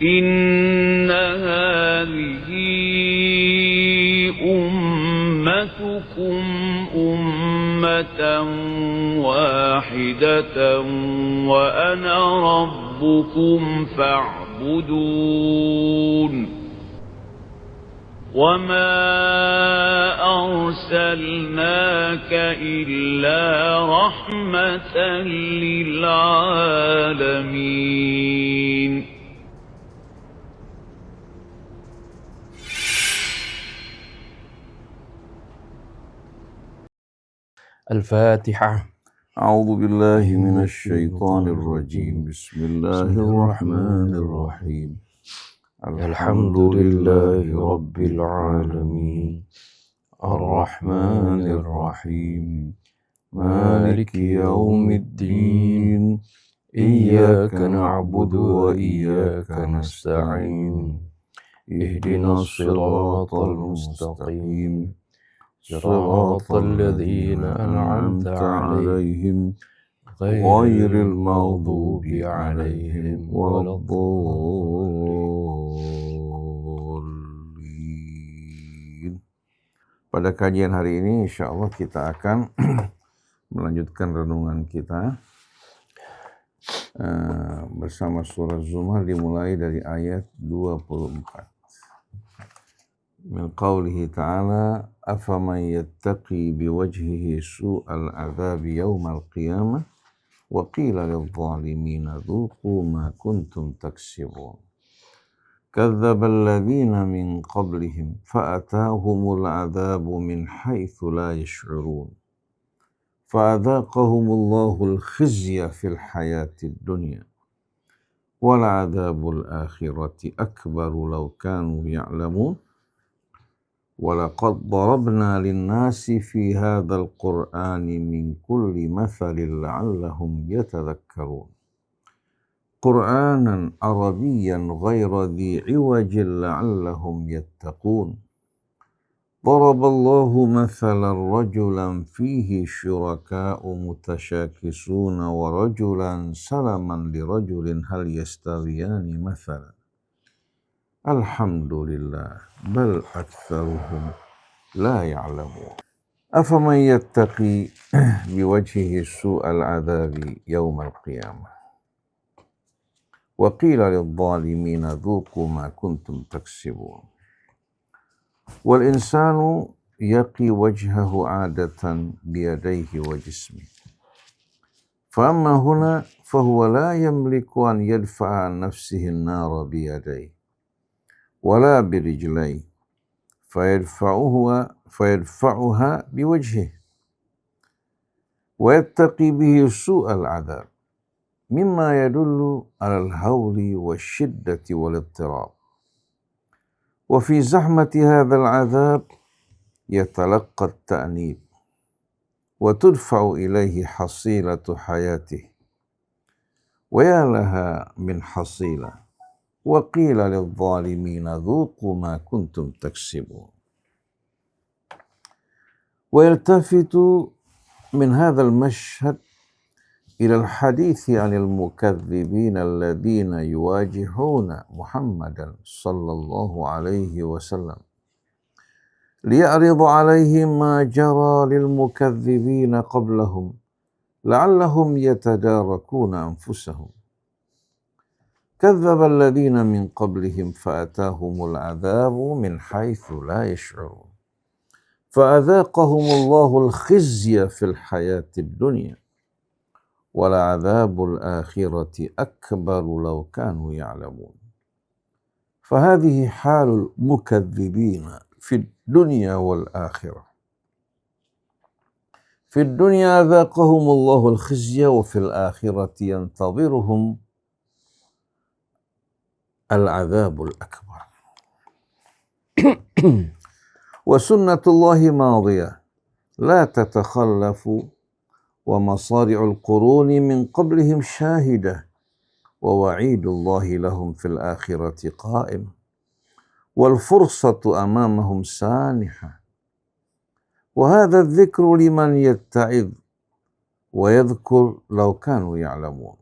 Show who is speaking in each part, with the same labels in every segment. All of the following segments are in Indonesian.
Speaker 1: إن هذه أمتكم أمة واحدة وأنا ربكم فاعبدون وما أرسلناك إلا رحمة للعالمين.
Speaker 2: الفاتحة.
Speaker 3: أعوذ بالله من الشيطان الرجيم. بسم الله الرحمن الرحيم. الحمد لله رب العالمين الرحمن الرحيم مالك يوم الدين إياك نعبد وإياك نستعين اهدنا الصراط المستقيم صراط الذين أنعمت عليهم غير المغضوب عليهم ولا الضالين. Pada kajian hari ini insyaallah kita akan melanjutkan renungan kita bersama surah Zumar dimulai dari ayat 24. Min qawlihi ta'ala afaman yattaqi biwajhihi su'al adzabi yawmal qiyamah wa qila lidh-dhalimina dhuqu ma kuntum taksibun kadzdzaba alladhina min qablihim fa'atahumul adzabu min haitsu la yash'urun fa'adzaqahumullahu al-khizya fil hayatid dunya wal 'adzabul akhirati akbaru law kanu ya'lamun. وَلَقَدْ ضَرَبْنَا لِلنَّاسِ فِي هَذَا الْقُرْآنِ مِنْ كُلِّ مَثَلٍ لَعَلَّهُمْ يَتَذَكَّرُونَ قُرْآنًا عَرَبِيًّا غَيْرَ ذِي عِوَجٍ لَعَلَّهُمْ يَتَّقُونَ ضَرَبَ اللَّهُ مَثَلًا رَجُلًا فِيهِ شُرَكَاءُ مُتَشَاكِسُونَ وَرَجُلًا سَلَمًا لِرَجُلٍ هَلْ يَسْتَوِيَانِ مَثَلًا Alhamdulillah bal aktsaruhum la ya'lamun. Afaman yattaqi biwajhihi su'al adzabi yaumal qiyamah wa qila lidh-dhalimina dhuqu ma kuntum taksibun. Wal insanu yaqi wajhahu 'adatan biyadayhi wa jismihi. Fa amma huna fahuwa la yamliku an yadfa'a an nafsihi an-nara biyadayhi ولا برجليه فيدفعها بوجهه ويتقي به سوء العذاب مما يدل على الهول والشدة والاضطراب وفي زحمة هذا العذاب يتلقى التأنيب وتدفع إليه حصيلة حياته ويا لها من حصيلة وقيل للظالمين ذوقوا ما كنتم تكسبون. ويلتفت من هذا المشهد إلى الحديث عن المكذبين الذين يواجهون محمدا صلى الله عليه وسلم ليعرض عليهم ما جرى للمكذبين قبلهم لعلهم يتداركون أنفسهم. كذب الذين من قبلهم فأتاهم العذاب من حيث لا يشعرون فأذاقهم الله الخزي في الحياة الدنيا ولعذاب الآخرة أكبر لو كانوا يعلمون. فهذه حال المكذبين في الدنيا والآخرة. في الدنيا أذاقهم الله الخزي وفي الآخرة ينتظرهم العذاب الأكبر. وسنة الله ماضية لا تتخلف ومصارع القرون من قبلهم شاهدة ووعيد الله لهم في الآخرة قائم والفرصة أمامهم سانحة. وهذا الذكر لمن يتعظ ويذكر لو كانوا يعلمون.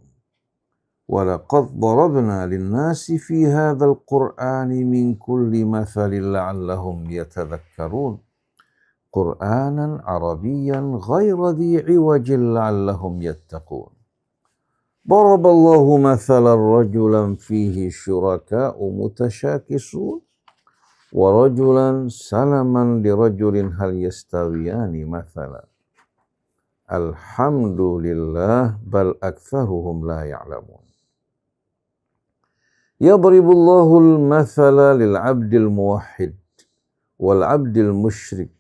Speaker 3: وَلَقَدْ ضَرَبْنَا لِلنَّاسِ فِي هَذَا الْقُرْآنِ مِنْ كُلِّ مَثَلٍ لَعَلَّهُمْ يَتَذَكَّرُونَ قُرْآنًا عَرَبِيًّا غَيْرَ ذِي عِوَجٍ لَعَلَّهُمْ يَتَّقُونَ ضَرَبَ اللَّهُ مَثَلًا رَجُلًا فِيهِ شُرَكَاءُ مُتَشَاكِسُونَ وَرَجُلًا سَلَمًا لِرَجُلٍ هَلْ يَسْتَوِيَانِ مَثَلًا الْحَمْدُ لِلَّهِ بَلْ أَكْثَرُهُمْ لَا يَعْلَمُونَ يَضْرِبُ اللَّهُ الْمَثَلَ لِلْعَبْدِ الْمُوَحِّدِ وَالْعَبْدِ الْمُشْرِكِ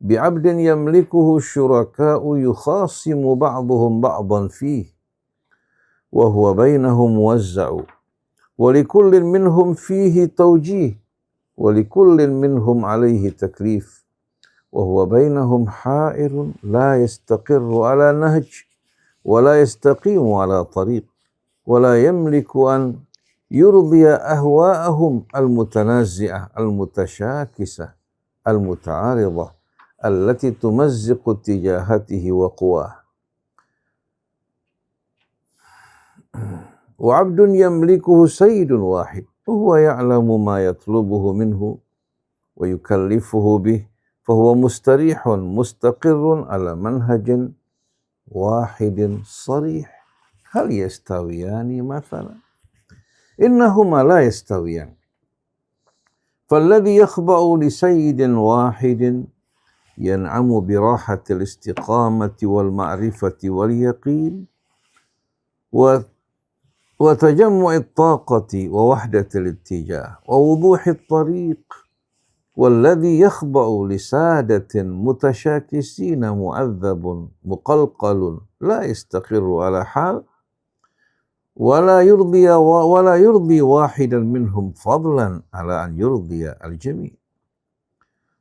Speaker 3: بِعَبْدٍ يَمْلِكُهُ الشُّرَكَاءُ يُخَاصِمُ بَعْضُهُمْ بَعْضًا فِيهِ وَهُوَ بَيْنَهُمْ مُوَزَّعٌ وَلِكُلٍّ مِّنْهُمْ فِيهِ تَوْجِيهٌ وَلِكُلٍّ مِّنْهُمْ عَلَيْهِ تَكْلِيفٌ وَهُوَ بَيْنَهُمْ حَائِرٌ لَا يَسْتَقِرُّ عَلَى نَهْجٍ وَلَا يَسْتَقِيمُ عَلَى طَرِيقٍ وَلَا يَمْلِكُ أَنْ يُرْضِيَ أَهْوَاءَهُمْ الْمُتَنَازِعَةَ الْمُتَشَاكِسَةَ المتعارضة التي تمزق اتجاهاته وقواه وعبد يملكه سيد واحد وهو يعلم ما يطلبه منه ويكلفه به فهو مستريح مستقر على منهج واحد صريح هل يستويان مثلا إنهما لا يستويان فالذي يخضع لسيد واحد ينعم براحة الاستقامة والمعرفة واليقين وتجمع الطاقة ووحدة الاتجاه ووضوح الطريق والذي يخضع لسادة متشاكسين مؤذب مقلقل لا يستقر على حال ولا يرضي واحدا منهم فضلا على أن يرضي الجميع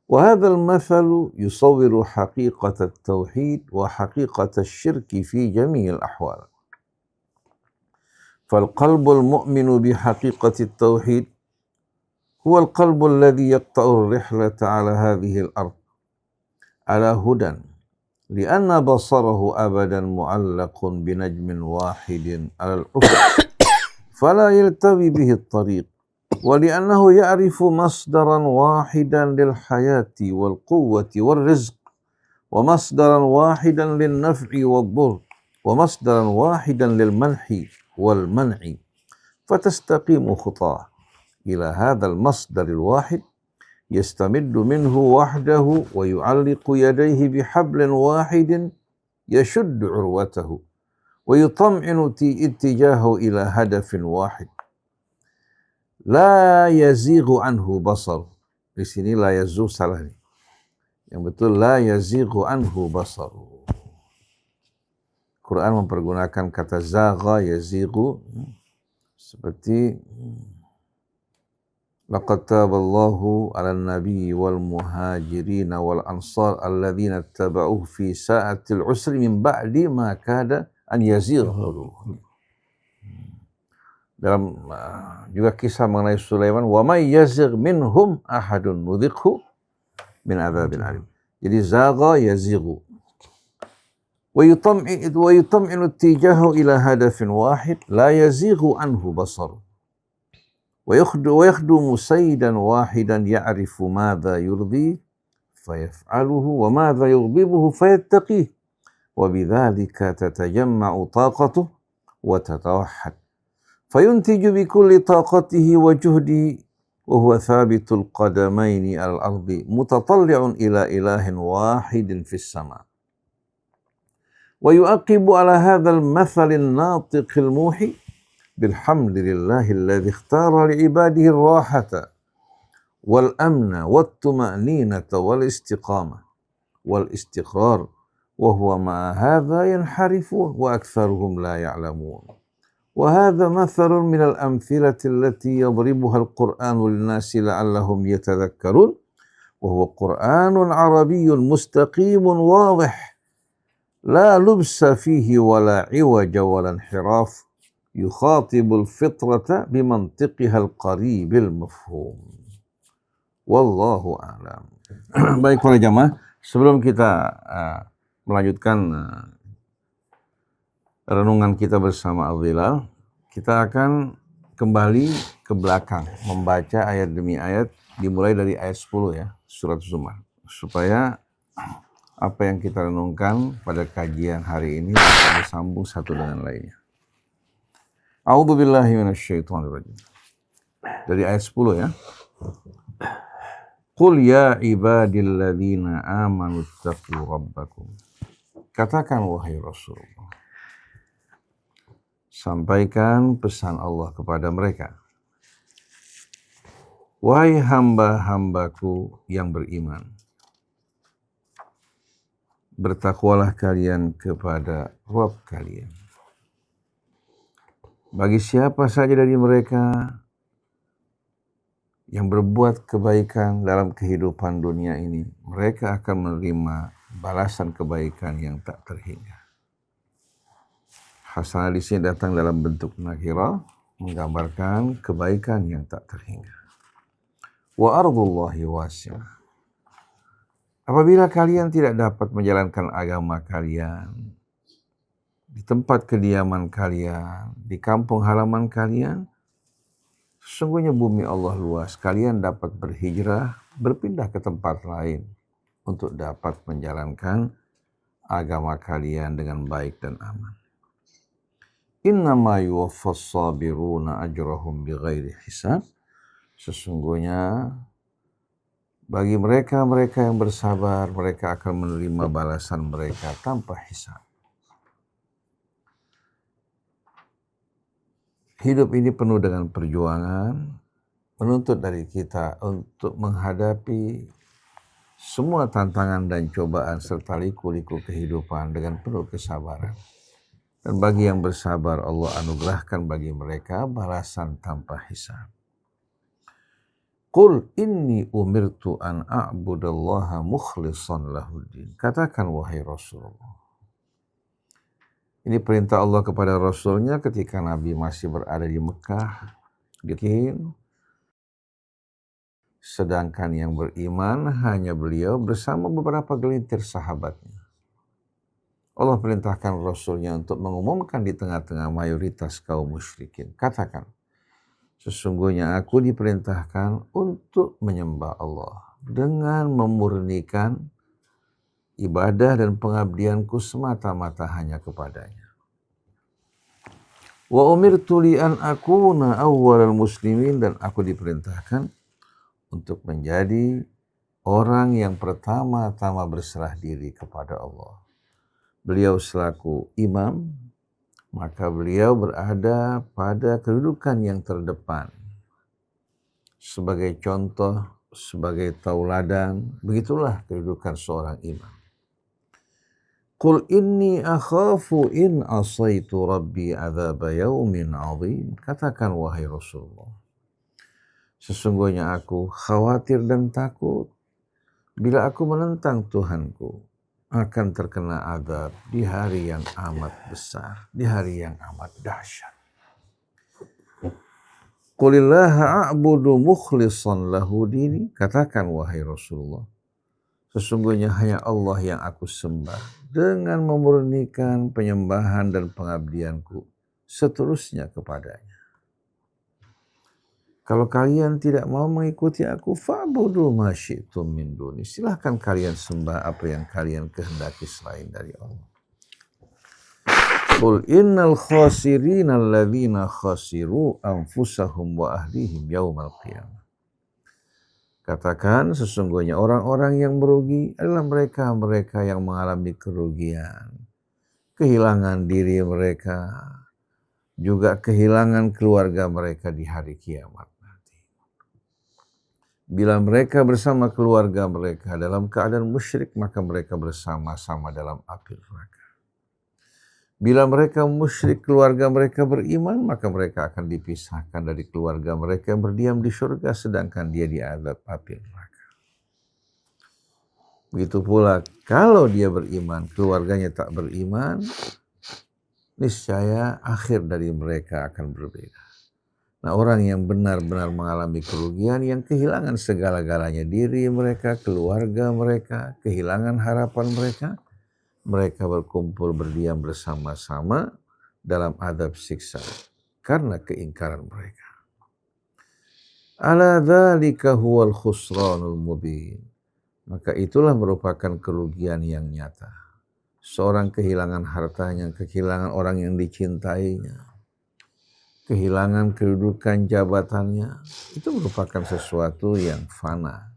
Speaker 3: وهذا المثل يصور حقيقة التوحيد وحقيقة الشرك في جميع الأحوال فالقلب المؤمن بحقيقة التوحيد هو القلب الذي يقطع الرحلة على هذه الأرض على هدى لأن بصره أبدا معلق بنجم واحد على الأفق فلا يلتوي به الطريق ولأنه يعرف مصدرا واحدا للحياة والقوة والرزق ومصدرا واحدا للنفع والضر ومصدرا واحدا للمنح والمنع فتستقيم خطاه إلى هذا المصدر الواحد يستمد منه وحده ويعلق يديه بحبل واحد يشد عروته ويطمئن اتجاهه إلى هدف واحد لا يزيغ عنه بصر. Di sini la yazigh salah nih. Yang betul la yazighu anhu basar. Quran mempergunakan kata zagha yazighu seperti laqad taballahu 'alan nabiyyi wal muhajirin wal ansar alladzina ittaba'uhu fi sa'atil usri min ba'di ma kada an yazigha qulubuhum. Dalam juga kisah mengenai Sulaiman, wa may yazigh minhum ahadun nudhiqhu min adzabin alim. Jadi zagha yazighu wa yutam'inu ittijahu ila hadafin wahid la yazighu anhu basar wa yakhdumu saydan wahidan ya'rifu madha yurdi fayaf'aluhu wa madha yughdibuhu fayattaqih wa bidzalika tatajamma'u taqatuhu wa tatawahhad فينتج بكل طاقته وجهده وهو ثابت القدمين على الأرض متطلع إلى إله واحد في السماء ويؤقب على هذا المثل الناطق الموحي بالحمد لله الذي اختار لعباده الراحة والأمن والطمأنينة والاستقامة والاستقرار وهو مع هذا ينحرفون وأكثرهم لا يعلمون وهذا مثل من الأمثلة التي يضربها القرآن للناس لعلهم يتذكرون وهو قرآن عربي مستقيم واضح لا لبس فيه ولا عوج ولا انحراف يخاطب الفطرة بمنطقها القريب المفهوم والله أعلم. Baik para jamaah, sebelum kita melanjutkan renungan kita bersama Al-Dhilal, Kita akan kembali ke belakang, membaca ayat demi ayat, dimulai dari ayat 10 ya, surat Zumar. Supaya apa yang kita renungkan pada kajian hari ini bisa bersambung satu dengan lainnya. A'udzubillahi minasyaitonirrajim. Dari ayat 10 ya. Qul ya ibadilladzina amanu taqu rabbakum. Katakan wahai Rasulullah. Sampaikan pesan Allah kepada mereka. Wahai hamba-hambaku yang beriman. Bertakwalah kalian kepada Rabb kalian. Bagi siapa saja dari mereka yang berbuat kebaikan dalam kehidupan dunia ini, mereka akan menerima balasan kebaikan yang tak terhingga. Hasanah di sini datang dalam bentuk nakirah, menggambarkan kebaikan yang tak terhingga. Wa ardullahi wasi'ah. Apabila kalian tidak dapat menjalankan agama kalian, di tempat kediaman kalian, di kampung halaman kalian, sesungguhnya bumi Allah luas. Kalian dapat berhijrah, berpindah ke tempat lain untuk dapat menjalankan agama kalian dengan baik dan aman. Innama yuwaffas sabiruna ajrahum bighairi hisab. Sesungguhnya bagi mereka-mereka yang bersabar, mereka akan menerima balasan mereka tanpa hisab. Hidup ini penuh dengan perjuangan, menuntut dari kita untuk menghadapi semua tantangan dan cobaan serta liku-liku kehidupan dengan penuh kesabaran. Dan bagi yang bersabar, Allah anugerahkan bagi mereka balasan tanpa hisab. Qul inni umirtu an a'budallaha mukhlishan lahuddin. Katakan wahai Rasulullah. Ini perintah Allah kepada Rasulnya ketika Nabi masih berada di Mekah. Sedangkan yang beriman hanya beliau bersama beberapa gelintir sahabatnya. Allah perintahkan Rasulnya untuk mengumumkan di tengah-tengah mayoritas kaum musyrikin. Katakan, sesungguhnya aku diperintahkan untuk menyembah Allah dengan memurnikan ibadah dan pengabdianku semata-mata hanya kepadanya. Wa umirtu li an akuna awwalal muslimin, dan aku diperintahkan untuk menjadi orang yang pertama-tama berserah diri kepada Allah. Beliau selaku imam, maka beliau berada pada kedudukan yang terdepan. Sebagai contoh, sebagai tauladan, begitulah kedudukan seorang imam. Qul inni akhafu in asaitu rabbi adzaba yaumin azim. Katakan wahai Rasulullah. Sesungguhnya aku khawatir dan takut bila aku menentang Tuhanku akan terkena azab di hari yang amat besar, di hari yang amat dahsyat. Qulillaha a'budu mukhlishan lahu dini. Katakan wahai Rasulullah, sesungguhnya hanya Allah yang aku sembah dengan memurnikan penyembahan dan pengabdianku seterusnya kepadanya. Kalau kalian tidak mau mengikuti aku, fa'budu ma syi'tum min duni. Silahkan kalian sembah apa yang kalian kehendaki selain dari Allah. Qul innal khasirina alladzina khasiru anfusahum wa ahlihim yaumal qiyamah. Katakan, sesungguhnya orang-orang yang merugi adalah mereka-mereka yang mengalami kerugian, kehilangan diri mereka, juga kehilangan keluarga mereka di hari kiamat. Bila mereka bersama keluarga mereka dalam keadaan musyrik, maka mereka bersama-sama dalam api neraka. Bila mereka musyrik, keluarga mereka beriman, maka mereka akan dipisahkan dari keluarga mereka yang berdiam di surga, sedangkan dia diazab api neraka. Begitu pula kalau dia beriman, keluarganya tak beriman, niscaya akhir dari mereka akan berbeda. Nah, orang yang benar-benar mengalami kerugian, yang kehilangan segala-galanya, diri mereka, keluarga mereka, kehilangan harapan mereka, mereka berkumpul berdiam bersama-sama dalam azab siksa. karena keingkaran mereka. Ala dzalika huwal khusranul mubin. Maka itulah merupakan kerugian yang nyata. Seorang kehilangan hartanya, kehilangan orang yang dicintainya, kehilangan kedudukan jabatannya, itu merupakan sesuatu yang fana.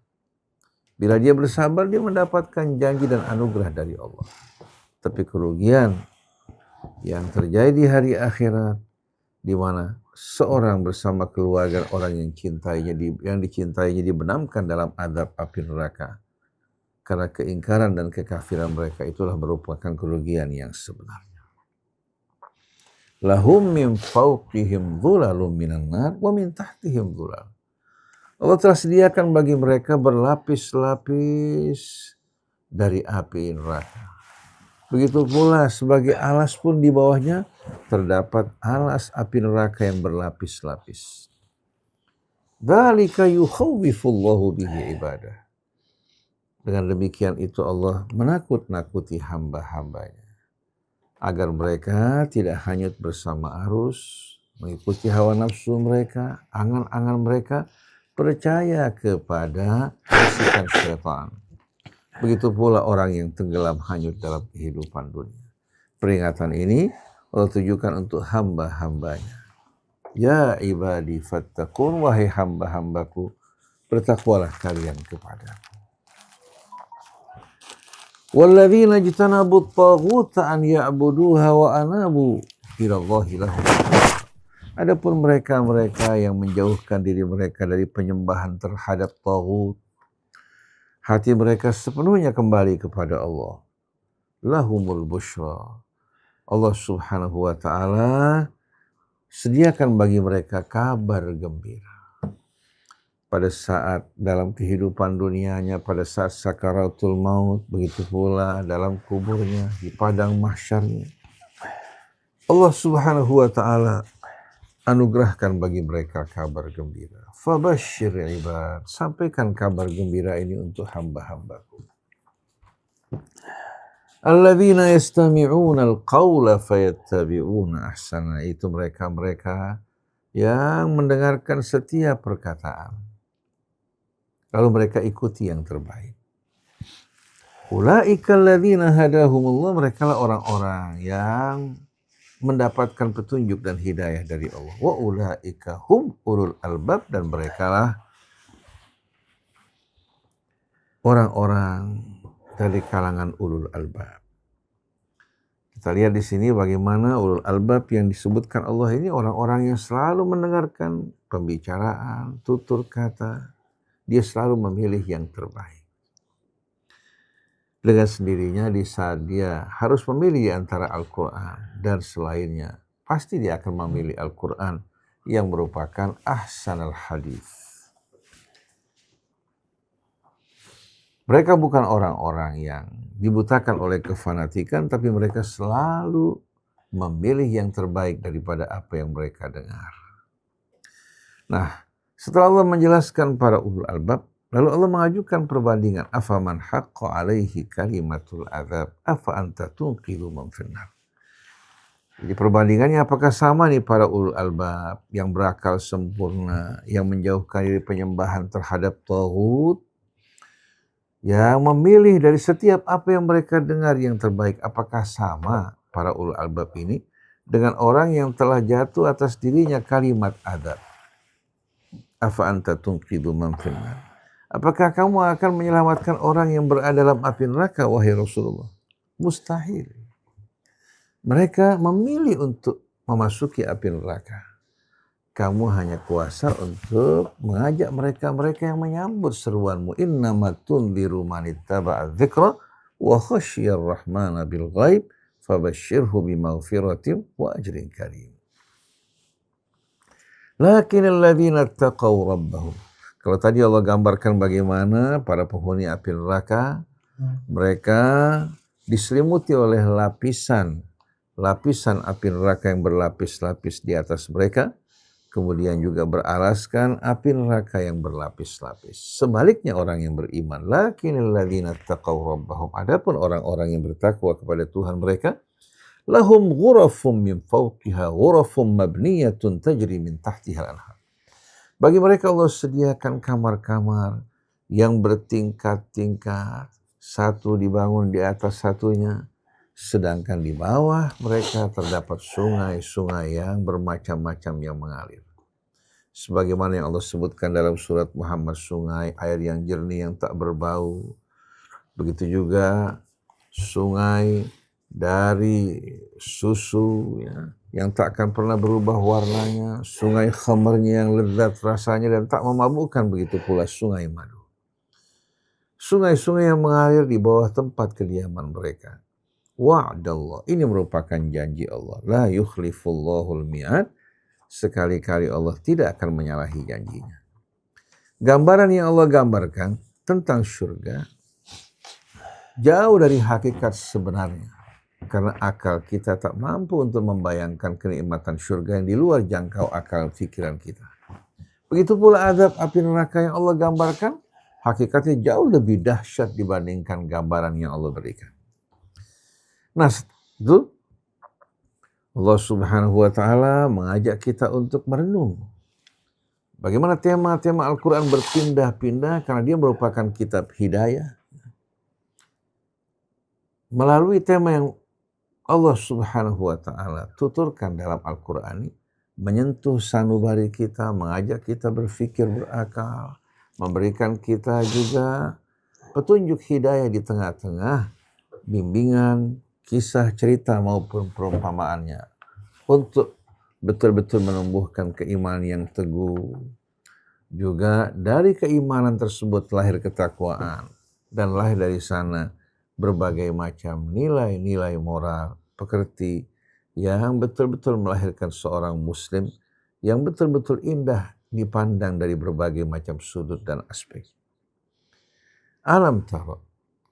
Speaker 3: Bila dia bersabar, dia mendapatkan janji dan anugerah dari Allah. Tapi kerugian yang terjadi di hari akhirat, di mana seorang bersama keluarga orang yang dicintainya dibenamkan dalam azab api neraka karena keingkaran dan kekafiran mereka, itulah merupakan kerugian yang sebenarnya. Lahum min fawqihim dhulalun minan nar wa min tahtihim dhulal. Allah telah sediakan bagi mereka berlapis-lapis dari api neraka. Begitu pula sebagai alas pun di bawahnya terdapat alas api neraka yang berlapis-lapis. Dzalika yukhawwifullahu bihi ibadah. Dengan demikian itu Allah menakut-nakuti hamba-hambanya agar mereka tidak hanyut bersama arus, mengikuti hawa nafsu mereka, angan-angan mereka, percaya kepada bisikan syaitan. Begitu pula orang yang tenggelam hanyut dalam kehidupan dunia. Peringatan ini Allah tujukan untuk hamba-hambanya. Ya ibadi fattaqun, wahai hamba-hambaku, bertakwalah kalian kepadaku. Walladzina ijtanabut taghuta an ya'buduha wa anabu ilallahi lahum. Adapun mereka-mereka yang menjauhkan diri mereka dari penyembahan terhadap taghut, hati mereka sepenuhnya kembali kepada Allah. Lahumul busyra. Allah Subhanahu wa taala sediakan bagi mereka kabar gembira. Pada saat dalam kehidupan dunianya, pada saat sakaratul maut, begitu pula dalam kuburnya, di padang mahsyarnya. Allah Subhanahu wa taala anugerahkan bagi mereka kabar gembira. Fabashshir ibad, sampaikan kabar gembira ini untuk hamba-hambaku. Alladzina yastami'una al-qawla fayattabi'una ahsana, itu mereka-mereka yang mendengarkan setiap perkataan, lalu mereka ikuti yang terbaik. Ulaika alladzina hadahumullah, mereka lah orang-orang yang mendapatkan petunjuk dan hidayah dari Allah. Wa ulaika hum ulul albab, dan mereka lah orang-orang dari kalangan ulul albab. Kita lihat di sini bagaimana ulul albab yang disebutkan Allah ini orang-orang yang selalu mendengarkan pembicaraan, tutur kata. Dia selalu memilih yang terbaik. Dengan sendirinya di saat dia harus memilih antara Al-Quran dan selainnya, pasti dia akan memilih Al-Quran yang merupakan ahsanal hadis. Mereka bukan orang-orang yang dibutakan oleh kefanatikan, tapi mereka selalu memilih yang terbaik daripada apa yang mereka dengar. Nah, setelah Allah menjelaskan para ulul albab, lalu Allah mengajukan perbandingan. Afaman haqqa alaihi kalimatul azab, afa anta tunqidhu man finnar. Jadi perbandingannya apakah sama nih para ulul albab yang berakal sempurna, yang menjauhkan dari penyembahan terhadap taghut, yang memilih dari setiap apa yang mereka dengar yang terbaik. Apakah sama para ulul albab ini dengan orang yang telah jatuh atas dirinya kalimat azab? Afa anta tunqidhu man finnar. Apakah kamu akan menyelamatkan orang yang berada dalam api neraka, wahai Rasulullah? Mustahil. Mereka memilih untuk memasuki api neraka. Kamu hanya kuasa untuk mengajak mereka yang menyambut seruanmu. Innama tunziru man ittaba'a dzikra wa khasyiyar rahmana bil ghaib fabashshirhu bimaghfiratin wa ajrin karim. Lakinnal ladzina taqaw rabbahum. Kalau tadi Allah gambarkan bagaimana para penghuni api neraka, mereka diselimuti oleh lapisan api neraka yang berlapis-lapis di atas mereka, kemudian juga beralaskan api neraka yang berlapis-lapis. Sebaliknya orang yang beriman, lakinnal ladzina taqaw rabbahum, adapun orang-orang yang bertakwa kepada Tuhan mereka, Lahum ghurafum min fawqiha ghurafum mabniyatun tajri min tahtiha al-anhar. Bagi mereka Allah sediakan kamar-kamar yang bertingkat-tingkat, satu dibangun di atas satunya, sedangkan di bawah mereka terdapat sungai-sungai yang bermacam-macam yang mengalir. Sebagaimana yang Allah sebutkan dalam surat Muhammad, sungai, air yang jernih yang tak berbau. Begitu juga sungai dari susu ya, yang tak akan pernah berubah warnanya, sungai khamarnya yang lezat rasanya dan tak memabukkan, begitu pula sungai madu. Sungai-sungai yang mengalir di bawah tempat kediaman mereka. Wa'dallah, ini merupakan janji Allah. La yukhlifullahul mi'ad, sekali-kali Allah tidak akan menyalahi janjinya. Gambaran yang Allah gambarkan tentang surga jauh dari hakikat sebenarnya. Karena akal kita tak mampu untuk membayangkan kenikmatan surga yang di luar jangkau akal pikiran kita. Begitu pula azab api neraka yang Allah gambarkan, hakikatnya jauh lebih dahsyat dibandingkan gambaran yang Allah berikan. Nah, itu Allah Subhanahu wa Ta'ala mengajak kita untuk merenung. Bagaimana tema-tema Al-Quran berpindah-pindah karena dia merupakan kitab hidayah. Melalui tema yang Allah Subhanahu wa Ta'ala tuturkan dalam Al-Quran ini, menyentuh sanubari kita, mengajak kita berpikir berakal, memberikan kita juga petunjuk hidayah di tengah-tengah bimbingan, kisah, cerita maupun perumpamaannya untuk betul-betul menumbuhkan keimanan yang teguh. Juga dari keimanan tersebut lahir ketakwaan dan lahir dari sana berbagai macam nilai-nilai moral, pekerti yang betul-betul melahirkan seorang muslim yang betul-betul indah dipandang dari berbagai macam sudut dan aspek. Alam tara,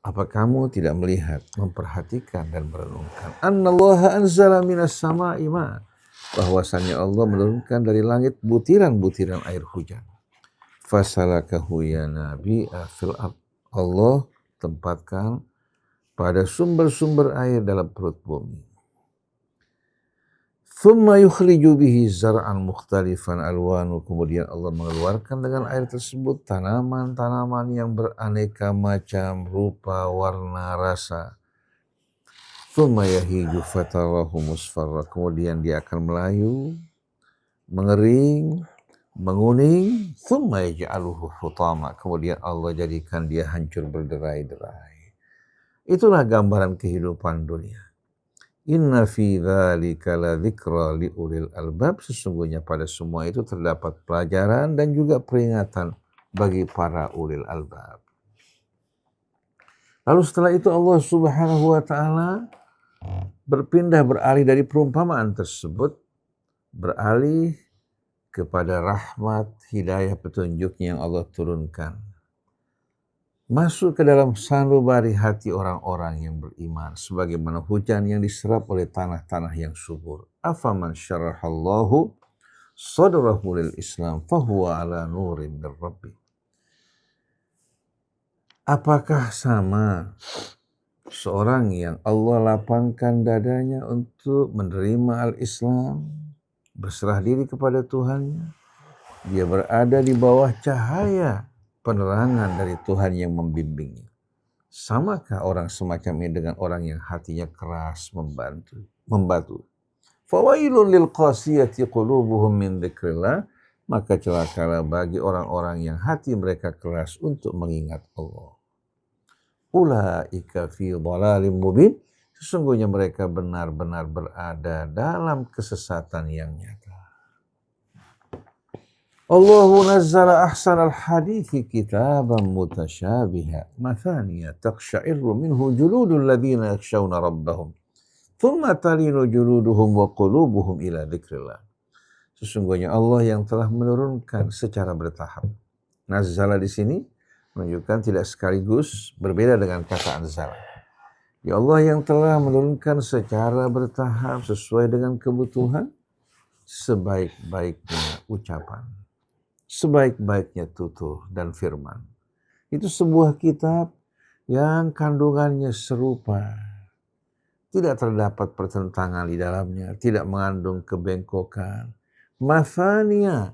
Speaker 3: apa kamu tidak melihat, memperhatikan dan merenungkan? Annallaha anzala minas sama'i ma, bahwasannya Allah menurunkan dari langit butiran-butiran air hujan. Fasalakahu ya nabi'a fil ard, Allah tempatkan pada sumber-sumber air dalam perut bumi. Thumma yukhriju bihi zar'an mukhtalifan alwanu, kemudian Allah mengeluarkan dengan air tersebut tanaman-tanaman yang beraneka macam rupa, warna, rasa. Thumma yahiju fatarahu musfarra, kemudian dia akan melayu, mengering, menguning. Thumma yaj'aluhu hutama, kemudian Allah jadikan dia hancur berderai-derai. Itulah gambaran kehidupan dunia. Inna fi dzalika ladzikra liulil albab, sesungguhnya pada semua itu terdapat pelajaran dan juga peringatan bagi para ulil albab. Lalu setelah itu Allah Subhanahu wa Ta'ala beralih dari perumpamaan tersebut, beralih kepada rahmat, hidayah, petunjuknya yang Allah turunkan. Masuk ke dalam sanubari hati orang-orang yang beriman, sebagaimana hujan yang diserap oleh tanah-tanah yang subur. Afaman syarahallahu sadrahu lil Islam fahuwa ala nurin mir rabbi. Apakah sama seorang yang Allah lapangkan dadanya untuk menerima al-Islam, berserah diri kepada Tuhannya, dia berada di bawah cahaya penerangan dari Tuhan yang membimbingnya. Samakah orang semacam ini dengan orang yang hatinya keras membatu? Fawailun lil qasiyati qulubuhum min dzikrillah, maka celakalah bagi orang-orang yang hati mereka keras untuk mengingat Allah. Ulaika fi dhalalim mubin, sesungguhnya mereka benar-benar berada dalam kesesatan yang nyata. Allahu nazzala ahsanal hadithi kitaban mutasyabiha mathaniya taqsha'irru minhu juludul ladzina yakhshawna rabbahum thumma talinu juluduhum wa qulubuhum ila dzikrillah. Sesungguhnya Allah yang telah menurunkan secara bertahap. Nazzala di sini menunjukkan tidak sekaligus, berbeda dengan kata anzala. Ya Allah yang telah menurunkan secara bertahap sesuai dengan kebutuhan, sebaik-baiknya ucapan, sebaik-baiknya tutur dan firman. Itu sebuah kitab yang kandungannya serupa. tidak terdapat pertentangan di dalamnya, tidak mengandung kebengkokan. Mathania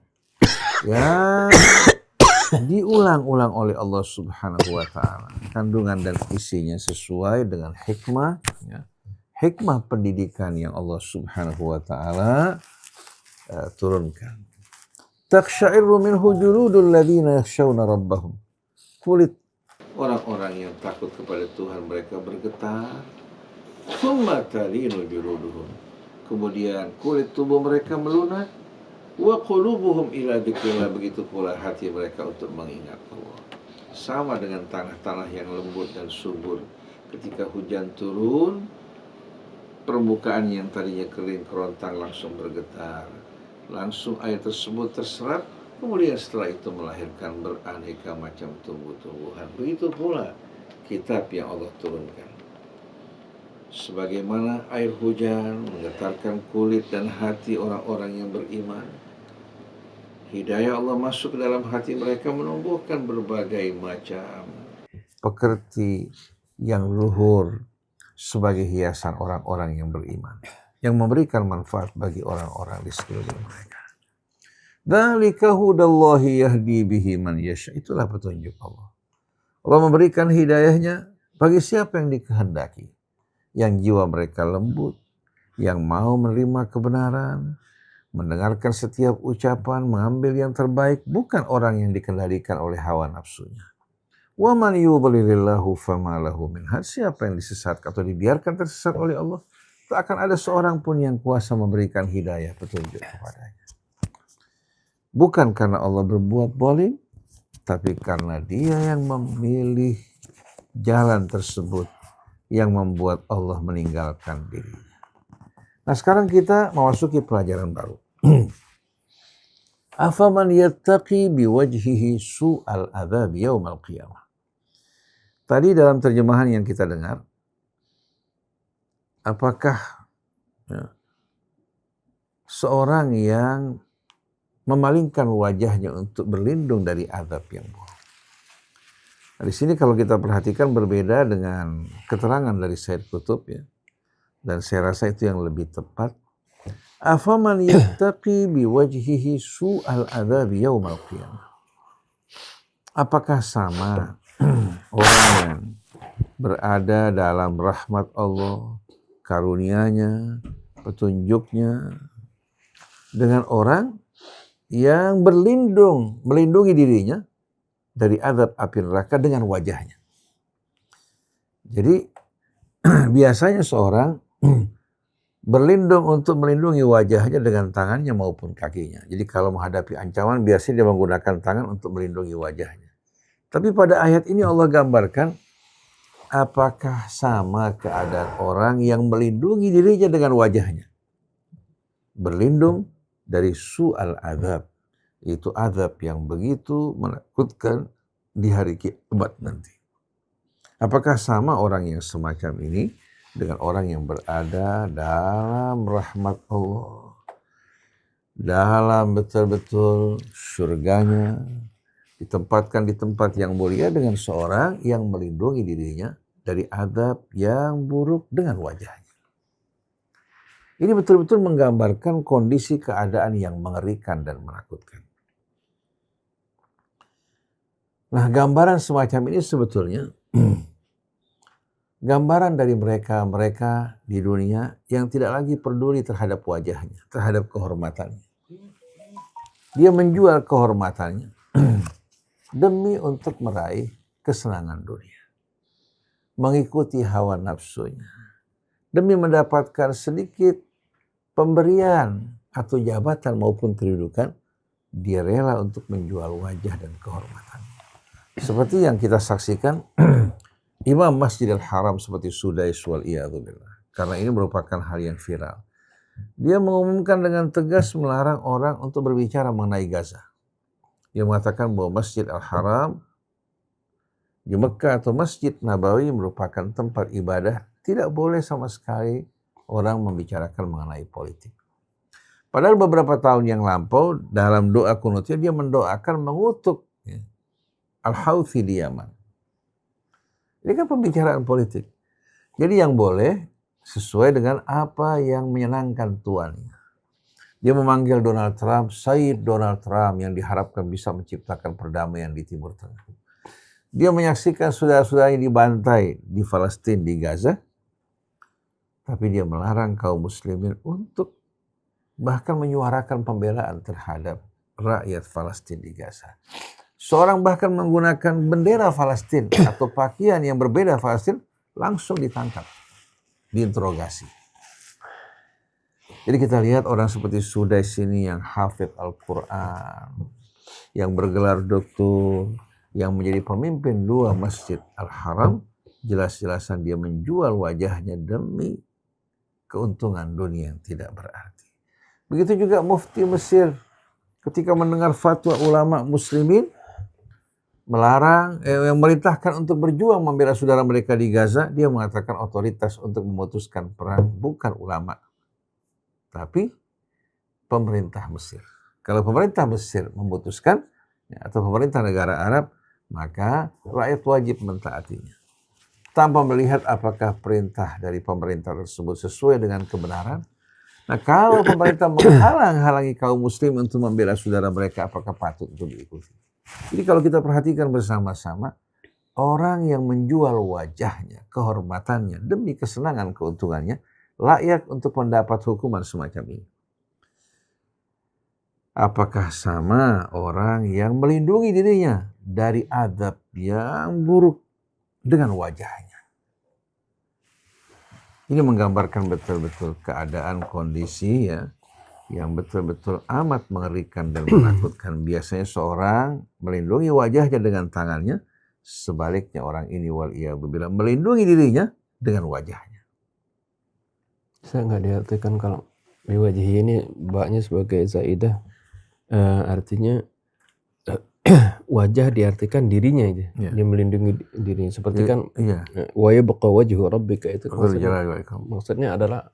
Speaker 3: yang diulang-ulang oleh Allah Subhanahu wa taala. Kandungan dan isinya sesuai dengan hikmah, ya. Hikmah pendidikan yang Allah Subhanahu wa taala turunkan. Taqsha'iru minhu juludul ladzina yakhshawna rabbahum. Kulit orang-orang yang takut kepada Tuhan mereka bergetar. Tsumma talinu juluduhum. Kemudian kulit tubuh mereka melunak. Wa qulubuhum ila dzikrillah, begitu pula hati mereka untuk mengingat Allah. Sama dengan tanah-tanah yang lembut dan subur. Ketika hujan turun, permukaan yang tadinya kering kerontang langsung bergetar. Langsung air tersebut terserap, kemudian setelah itu melahirkan beraneka macam tumbuh-tumbuhan. Begitu pula kitab yang Allah turunkan. Sebagaimana air hujan menggetarkan kulit dan hati orang-orang yang beriman, hidayah Allah masuk ke dalam hati mereka menumbuhkan berbagai macam pekerti yang luhur sebagai hiasan orang-orang yang beriman, yang memberikan manfaat bagi orang-orang di sekeliling mereka. Dzalika hudallahi yahdi bihi man yasha. Itulah petunjuk Allah. Allah memberikan hidayahnya bagi siapa yang dikehendaki, yang jiwa mereka lembut, yang mau menerima kebenaran, mendengarkan setiap ucapan, mengambil yang terbaik, bukan orang yang dikendalikan oleh hawa nafsunya. Wa man yudlilillahu fama lahu min had. Siapa yang disesatkan atau dibiarkan tersesat oleh Allah, tak akan ada seorang pun yang kuasa memberikan hidayah petunjuk kepadanya. Bukan karena Allah berbuat zalim, tapi karena Dia yang memilih jalan tersebut yang membuat Allah meninggalkan dirinya. Nah, sekarang kita memasuki pelajaran baru. Afaman yattaqi biwajhihi su'al adzab yaumal qiyamah. Tadi dalam terjemahan yang kita dengar, apakah seorang yang memalingkan wajahnya untuk berlindung dari azab yang buruk. Nah, di sini kalau kita perhatikan berbeda dengan keterangan dari Sayyid Qutb, ya. Dan saya rasa itu yang lebih tepat. Afaman yattaqi biwajhihi su'al adzab yaumal qiyamah. Apakah sama orang yang berada dalam rahmat Allah, karunia-Nya, petunjuknya, dengan orang yang melindungi dirinya dari azab api neraka dengan wajahnya. Jadi biasanya seorang berlindung untuk melindungi wajahnya dengan tangannya maupun kakinya. Jadi kalau menghadapi ancaman biasanya dia menggunakan tangan untuk melindungi wajahnya. Tapi pada ayat ini Allah gambarkan apakah sama keadaan orang yang melindungi dirinya dengan wajahnya. Berlindung dari su'al azab, itu azab yang begitu menakutkan di hari kiamat nanti. Apakah sama orang yang semacam ini dengan orang yang berada dalam rahmat Allah, dalam betul-betul surganya, ditempatkan di tempat yang mulia dengan seorang yang melindungi dirinya dari azab yang buruk dengan wajahnya. Ini betul-betul menggambarkan kondisi keadaan yang mengerikan dan menakutkan. Nah, gambaran semacam ini sebetulnya gambaran dari mereka di dunia yang tidak lagi peduli terhadap wajahnya, terhadap kehormatannya. Dia menjual kehormatannya demi untuk meraih kesenangan dunia, mengikuti hawa nafsunya, demi mendapatkan sedikit pemberian atau jabatan maupun kedudukan, dia rela untuk menjual wajah dan kehormatan. Seperti yang kita saksikan Imam Masjidil Haram seperti Sudais wal iyadzubillah. Karena ini merupakan hal yang viral. Dia mengumumkan dengan tegas melarang orang untuk berbicara mengenai Gaza. Dia mengatakan bahwa Masjid Al-Haram di Mekah atau Masjid Nabawi merupakan tempat ibadah. Tidak boleh sama sekali orang membicarakan mengenai politik. Padahal beberapa tahun yang lampau dalam doa kunutnya dia mendoakan mengutuk Al-Houthi di Yaman. Ini kan pembicaraan politik. Jadi yang boleh sesuai dengan apa yang menyenangkan tuannya. Dia memanggil Donald Trump, Sayyid Donald Trump, yang diharapkan bisa menciptakan perdamaian di Timur Tengah. Dia menyaksikan saudara-saudaranya dibantai di Palestina, di Gaza, tapi dia melarang kaum muslimin untuk bahkan menyuarakan pembelaan terhadap rakyat Palestina di Gaza. Seorang bahkan menggunakan bendera Palestina atau pakaian yang berbeda Palestina langsung ditangkap, diinterogasi. Jadi kita lihat orang seperti Sudais ini yang hafidh Al-Quran, yang bergelar doktor, yang menjadi pemimpin 2 Masjid Al-Haram, jelas-jelasan dia menjual wajahnya demi keuntungan dunia yang tidak berarti. Begitu juga Mufti Mesir ketika mendengar fatwa ulama muslimin melarang, yang memerintahkan untuk berjuang membela saudara mereka di Gaza, dia mengatakan otoritas untuk memutuskan perang bukan ulama, tapi pemerintah Mesir. Kalau pemerintah Mesir memutuskan, atau pemerintah negara Arab, maka rakyat wajib mentaatinya, tanpa melihat apakah perintah dari pemerintah tersebut sesuai dengan kebenaran. Nah, kalau pemerintah menghalang-halangi kaum muslim untuk membela saudara mereka, apakah patut untuk diikuti? Jadi kalau kita perhatikan bersama-sama, orang yang menjual wajahnya, kehormatannya, demi kesenangan keuntungannya, layak untuk mendapat hukuman semacam ini. Apakah sama orang yang melindungi dirinya dari azab yang buruk dengan wajahnya? Ini menggambarkan betul-betul keadaan kondisi ya, yang betul-betul amat mengerikan dan menakutkan. Biasanya seorang melindungi wajahnya dengan tangannya, sebaliknya orang ini waliyadzubillah melindungi dirinya dengan wajahnya.
Speaker 2: Saya nggak diartikan kalau di wajah ini baknya sebagai zaidah, artinya wajah diartikan dirinya itu, dia melindungi dirinya. Seperti kan wa yabqa wajhu rabbika, itu maksudnya adalah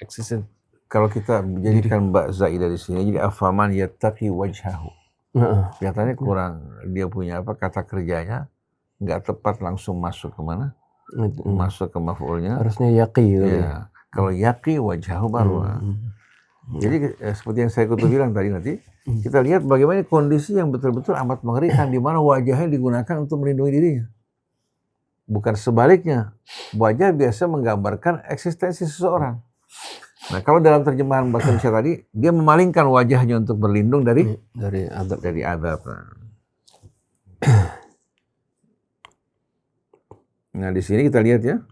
Speaker 2: eksistensi.
Speaker 3: Kalau kita menjadikan Mbak Zaidah di sini, jadi afaman yattaqi wajhahu. Kelihatannya kurang, dia punya kata kerjanya nggak tepat, langsung masuk ke mana? Masuk ke maf'ulnya.
Speaker 2: Harusnya yaqi.
Speaker 3: Ya. Kalau yaqi wajhahu baru. Jadi seperti yang saya bilang tadi, nanti kita lihat bagaimana kondisi yang betul-betul amat mengerikan, di mana wajahnya digunakan untuk melindungi dirinya. Bukan sebaliknya, wajah biasa menggambarkan eksistensi seseorang. Nah, kalau dalam terjemahan bahasa Indonesia tadi, dia memalingkan wajahnya untuk berlindung dari azab. Nah, di sini kita lihat ya,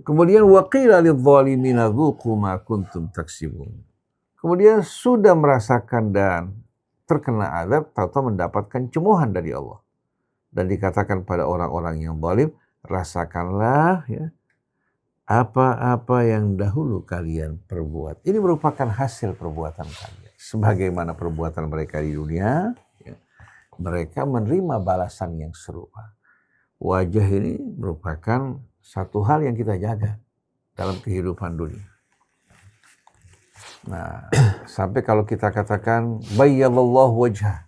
Speaker 3: kemudian waqila lidh-dhalimina dzuqu ma kuntum taksibun. Kemudian sudah merasakan dan terkena azab, tahu-tahu mendapatkan cemoohan dari Allah. Dan dikatakan pada orang-orang yang zalim, rasakanlah ya apa-apa yang dahulu kalian perbuat. Ini merupakan hasil perbuatan kalian. Sebagaimana perbuatan mereka di dunia, ya, mereka menerima balasan yang serupa. Wajah ini merupakan satu hal yang kita jaga dalam kehidupan dunia. Nah, sampai kalau kita katakan bayyadallahu wajhah,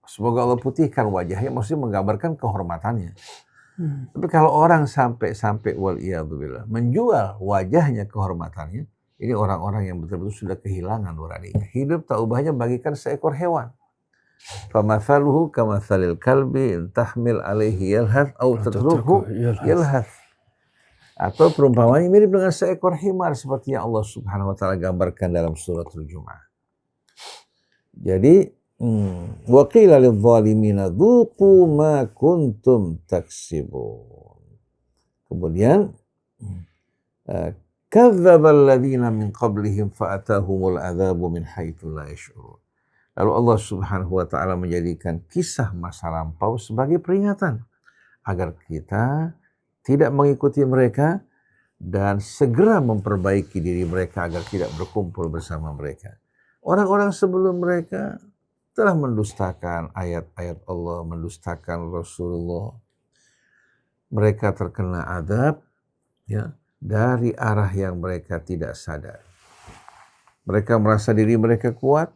Speaker 3: semoga Allah putihkan wajahnya, maksudnya menggambarkan kehormatannya. Tapi kalau orang sampai waliyadzubillah menjual wajahnya, kehormatannya, ini orang-orang yang betul-betul sudah kehilangan nuraninya. Hidup tak ubahnya bagikan seekor hewan. Famathaluhu kamathalil kalbi in tahmil alaihi yalhath aw tatruku yalhath. Atau perumpamannya mirip dengan seekor himar, seperti yang Allah Subhanahu wa taala gambarkan dalam suratul Jumu'ah. Jadi wa qila lidh-dhalimina dzuqu ma kuntum taksibun. Kemudian kadzdzaba alladziina min qablihim fa'atahumul 'adzabu min haitsu la yash'urun. Lalu Allah Subhanahu wa taala menjadikan kisah masa lampau sebagai peringatan agar kita tidak mengikuti mereka dan segera memperbaiki diri mereka agar tidak berkumpul bersama mereka. Orang-orang sebelum mereka telah mendustakan ayat-ayat Allah, mendustakan Rasulullah. Mereka terkena azab ya, dari arah yang mereka tidak sadar. Mereka merasa diri mereka kuat,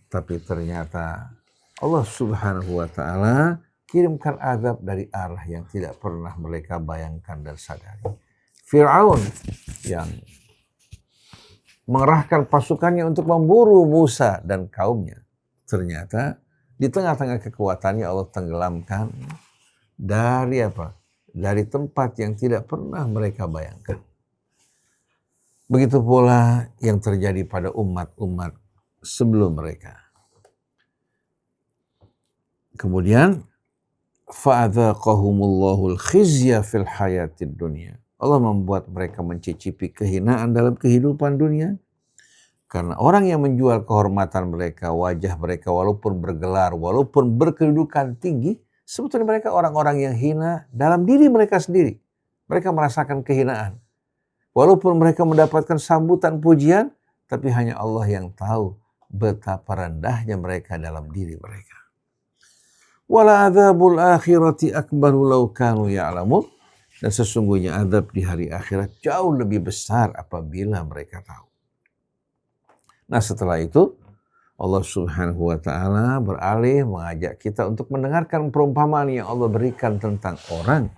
Speaker 3: tapi ternyata Allah Subhanahu wa taala kirimkan azab dari arah yang tidak pernah mereka bayangkan dan sadari. Fir'aun yang mengerahkan pasukannya untuk memburu Musa dan kaumnya, ternyata di tengah-tengah kekuatannya Allah tenggelamkan dari apa? Dari tempat yang tidak pernah mereka bayangkan. Begitu pula yang terjadi pada umat-umat sebelum mereka. Kemudian fa'adzaqahumullahul khizya fil hayatid dunya. Allah membuat mereka mencicipi kehinaan dalam kehidupan dunia. Karena orang yang menjual kehormatan mereka, wajah mereka walaupun bergelar, walaupun berkedudukan tinggi, sebetulnya mereka orang-orang yang hina dalam diri mereka sendiri. Mereka merasakan kehinaan. Walaupun mereka mendapatkan sambutan pujian, tapi hanya Allah yang tahu betapa rendahnya mereka dalam diri mereka. Wala adzabul akhirati akbaru law kanu ya'lamun. Dan sesungguhnya azab di hari akhirat jauh lebih besar apabila mereka tahu. Nah setelah itu Allah Subhanahu wa ta'ala beralih mengajak kita untuk mendengarkan perumpamaan yang Allah berikan tentang orang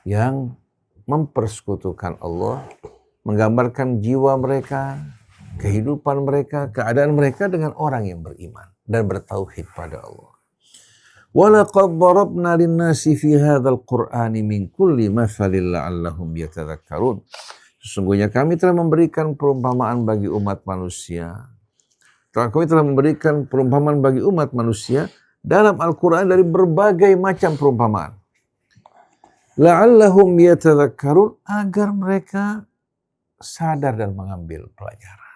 Speaker 3: yang mempersekutukan Allah, menggambarkan jiwa mereka, kehidupan mereka, keadaan mereka dengan orang yang beriman dan bertauhid pada Allah. وَلَقَدْ ضَرَبْنَا لِلنَّاسِ فِي هَذَا الْقُرْآنِ مِنْ كُلِّ مَثَلٍ لَعَلَّهُمْ يَتَذَكَّرُونَ. Sesungguhnya kami telah memberikan perumpamaan bagi umat manusia. Kami telah memberikan perumpamaan bagi umat manusia dalam Al-Quran dari berbagai macam perumpamaan. لَعَلَّهُمْ يَتَذَكَّرُونَ, agar mereka sadar dan mengambil pelajaran.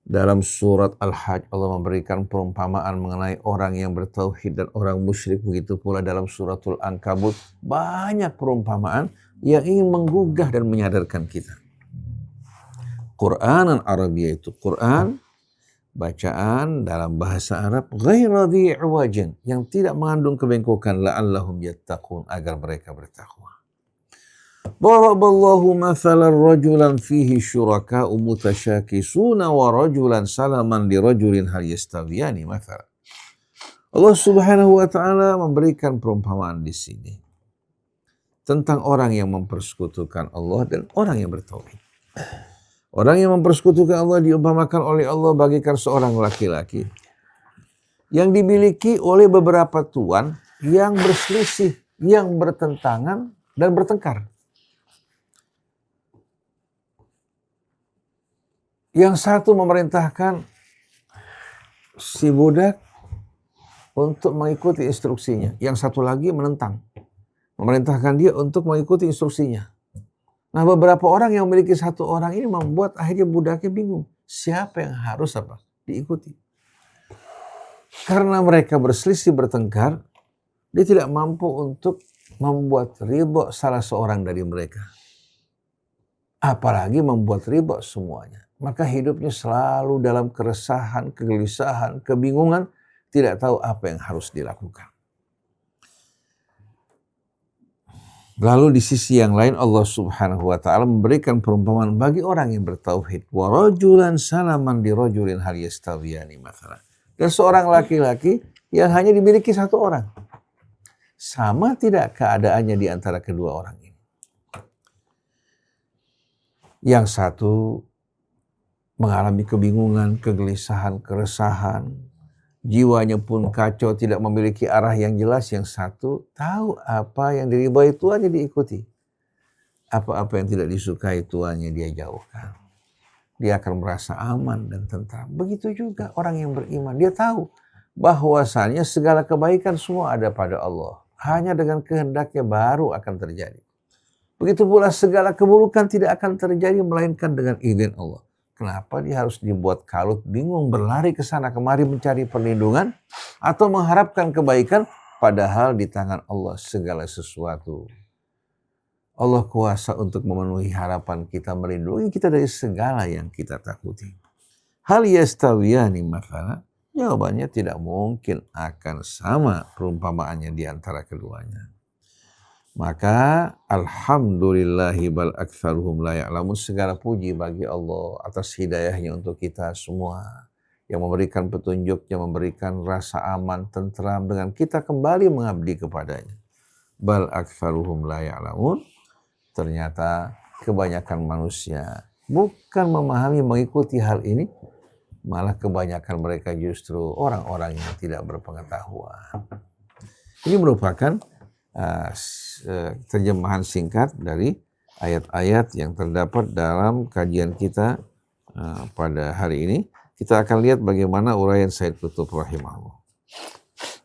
Speaker 3: Dalam surat Al-Hajj Allah memberikan perumpamaan mengenai orang yang bertauhid dan orang musyrik. Begitu pula dalam suratul Ankabut banyak perumpamaan yang ingin menggugah dan menyadarkan kita. Qur'anan Arabiyya itu Quran, bacaan dalam bahasa Arab, ghaira dhi iwajin, yang tidak mengandung kebengkokan, la'allahum yattaqun, agar mereka bertakwa. Daraballahu mathalan rajulan fihi syuraka'u mutasyakisuna wa rajulan salaman li rajulin hal yastawiyani mathalan. Allah Subhanahu wa ta'ala memberikan perumpamaan di sini tentang orang yang mempersekutukan Allah dan orang yang bertauhid. Orang yang mempersekutukan Allah diumpamakan oleh Allah bagikan seorang laki-laki yang dimiliki oleh beberapa tuan yang berselisih, yang bertentangan dan bertengkar. Yang satu memerintahkan si budak untuk mengikuti instruksinya. Yang satu lagi menentang. Memerintahkan dia untuk mengikuti instruksinya. Nah beberapa orang yang memiliki satu orang ini membuat akhirnya budaknya bingung. Siapa yang harus diikuti? Karena mereka berselisih bertengkar, dia tidak mampu untuk membuat ridho salah seorang dari mereka. Apalagi membuat ridho semuanya. Maka hidupnya selalu dalam keresahan, kegelisahan, kebingungan, tidak tahu apa yang harus dilakukan. Lalu di sisi yang lain Allah Subhanahu wa ta'ala memberikan perumpamaan bagi orang yang bertauhid. Wa rajulan salaman li rajulin hal yastawiyani mathalan. Dan seorang laki-laki yang hanya dimiliki satu orang. Sama tidak keadaannya di antara kedua orang ini. Yang satu mengalami kebingungan, kegelisahan, keresahan. Jiwanya pun kacau, tidak memiliki arah yang jelas. Yang satu tahu apa yang diridhoi tuannya diikuti. Apa-apa yang tidak disukai tuannya dia jauhkan. Dia akan merasa aman dan tentram. Begitu juga orang yang beriman. Dia tahu bahwasannya segala kebaikan semua ada pada Allah. Hanya dengan kehendaknya baru akan terjadi. Begitu pula segala keburukan tidak akan terjadi melainkan dengan izin Allah. Kenapa dia harus dibuat kalut, bingung, berlari ke sana kemari mencari perlindungan atau mengharapkan kebaikan, padahal di tangan Allah segala sesuatu. Allah kuasa untuk memenuhi harapan kita, melindungi kita dari segala yang kita takuti. Hal yastawiyani mathalan, jawabannya tidak mungkin akan sama perumpamaannya di antara keduanya. Maka alhamdulillahi bal aktsaruhum la ya'lamun, segala puji bagi Allah atas hidayahnya untuk kita semua yang memberikan petunjuk, yang memberikan rasa aman, tentram dengan kita kembali mengabdi kepadanya. Bal aktsaruhum la ya'lamun. Ternyata kebanyakan manusia bukan memahami, mengikuti hal ini, malah kebanyakan mereka justru orang-orang yang tidak berpengetahuan. Ini merupakan terjemahan singkat dari ayat-ayat yang terdapat dalam kajian kita pada hari ini. Kita akan lihat bagaimana uraian Said Qutb rahimahullah.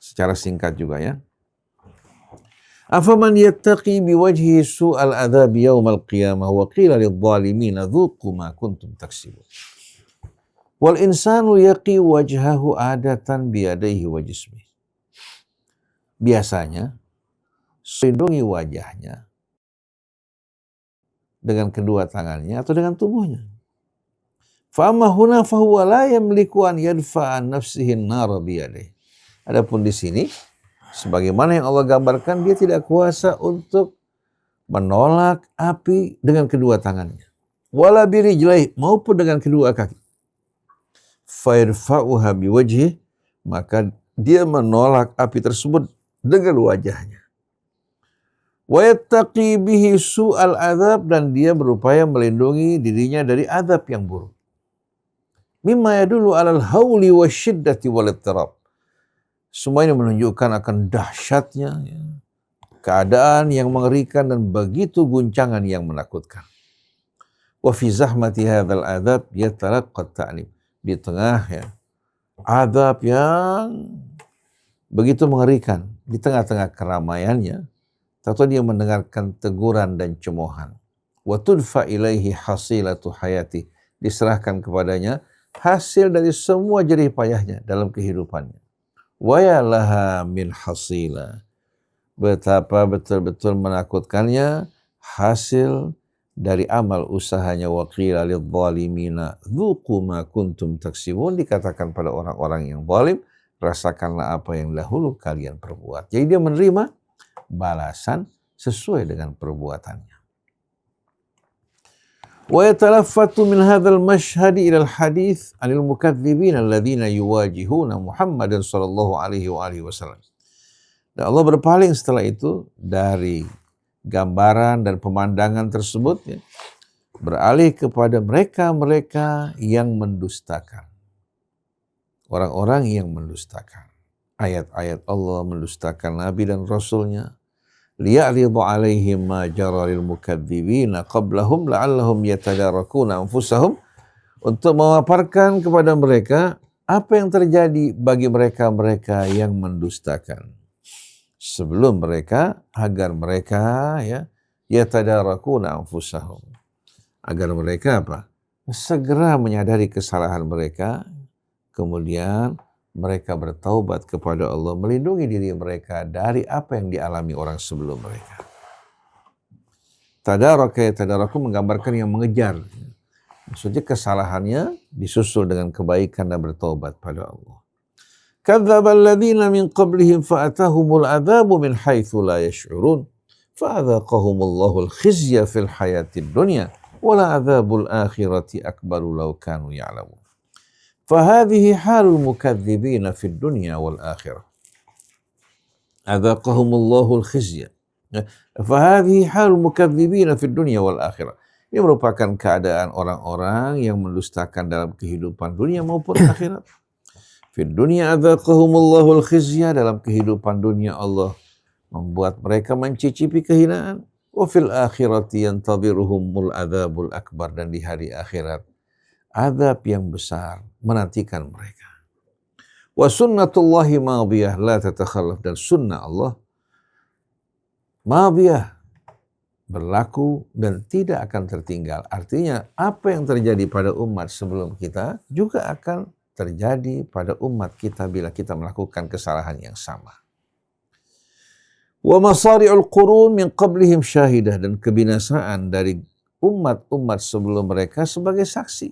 Speaker 3: Secara singkat juga ya. Afaman yattaqi biwajhi su'al adzab yaumal qiyamah wa qila lidh-dhalimin dzuqu ma kuntum taksibun. Wal insanu yaqi wajhahu adatan biyadaihi wa jismihi. Biasanya melindungi wajahnya dengan kedua tangannya atau dengan tubuhnya. Fa amma huna fa huwa la yamliku an yadfa'a an nafsihi an-nar biyadaihi. Adapun di sini sebagaimana yang Allah gambarkan, dia tidak kuasa untuk menolak api dengan kedua tangannya. Wala birijlaihi, maupun dengan kedua kaki. Fa yarfa'uha biwajhihi, maka dia menolak api tersebut dengan wajahnya. Wa yattaqi bihi su'al adzab, dan dia berupaya melindungi dirinya dari azab yang buruk. Mimma yadullu 'alal hauli wasyiddati wal ittirab. Semua ini menunjukkan akan dahsyatnya keadaan yang mengerikan dan begitu guncangan yang menakutkan. Wa fi zahmati hadzal adzab yatalaqqa ta'lim. Di tengah azab yang begitu mengerikan, di tengah-tengah keramaiannya, tentu dia mendengarkan teguran dan cemoohan. Wa tudfa ilaihi hasilatu hayati. Diserahkan kepadanya hasil dari semua jerih payahnya dalam kehidupannya. Wa ya laha min hasila. Betapa betul-betul menakutkannya hasil dari amal usahanya. Wa qila lidh-dhalimina dzuqu ma kuntum taksibun. Dikatakan pada orang-orang yang zalim, rasakanlah apa yang dahulu kalian perbuat. Jadi dia menerima balasan sesuai dengan perbuatannya. Wa yatalaffatu min hadzal mashhadi ila al-hadits 'anil mukadzibin alladziina yuwajihuna Muhammadan sallallahu alaihi wa alihi wasallam. Dan Allah berpaling setelah itu dari gambaran dan pemandangan tersebut beralih kepada mereka-mereka yang mendustakan. Orang-orang yang mendustakan ayat-ayat Allah, mendustakan Nabi dan Rasulnya. Liya'ridu alaihim ma jara lil mukadzibina qablahum la'allahum yatadarakuna anfusahum, untuk memaparkan kepada mereka apa yang terjadi bagi mereka-mereka yang mendustakan sebelum mereka, agar mereka yatadarakuna anfusahum, agar mereka segera menyadari kesalahan mereka, kemudian mereka bertaubat kepada Allah, melindungi diri mereka dari apa yang dialami orang sebelum mereka. Tadaraka yatadaraku menggambarkan yang mengejar. Maksudnya kesalahannya disusul dengan kebaikan dan bertaubat pada Allah. Kadzdzaba alladziina min qablihim fa'atahumul 'adzabu min haitsu la yash'urun fa'adzaqahumullahu al-khizya fil hayatid dunya wa la 'adzabul akhirati akbaru law kanu ya'lamun. فهذه حال المكذبين في الدنيا والآخرة أذاقهم الله الخزي فهذه حال المكذبين في الدنيا والآخرة. Ini merupakan keadaan orang-orang yang mendustakan dalam kehidupan dunia maupun akhirat. Fi dunya adzaqahum Allahul khizya, dalam kehidupan dunia Allah membuat mereka mencicipi kehinaan. Wa fil akhirati yantadhiruhumul adzabul akbar, dan di hari akhirat azab yang besar menantikan mereka. Wa sunnatullahi madiyah la tatakhallaf, dan sunnah Allah madiyah, berlaku dan tidak akan tertinggal. Artinya apa yang terjadi pada umat sebelum kita juga akan terjadi pada umat kita bila kita melakukan kesalahan yang sama. Wa masari'ul qurun min qablihim syahidah, dan kebinasaan dari umat-umat sebelum mereka sebagai saksi.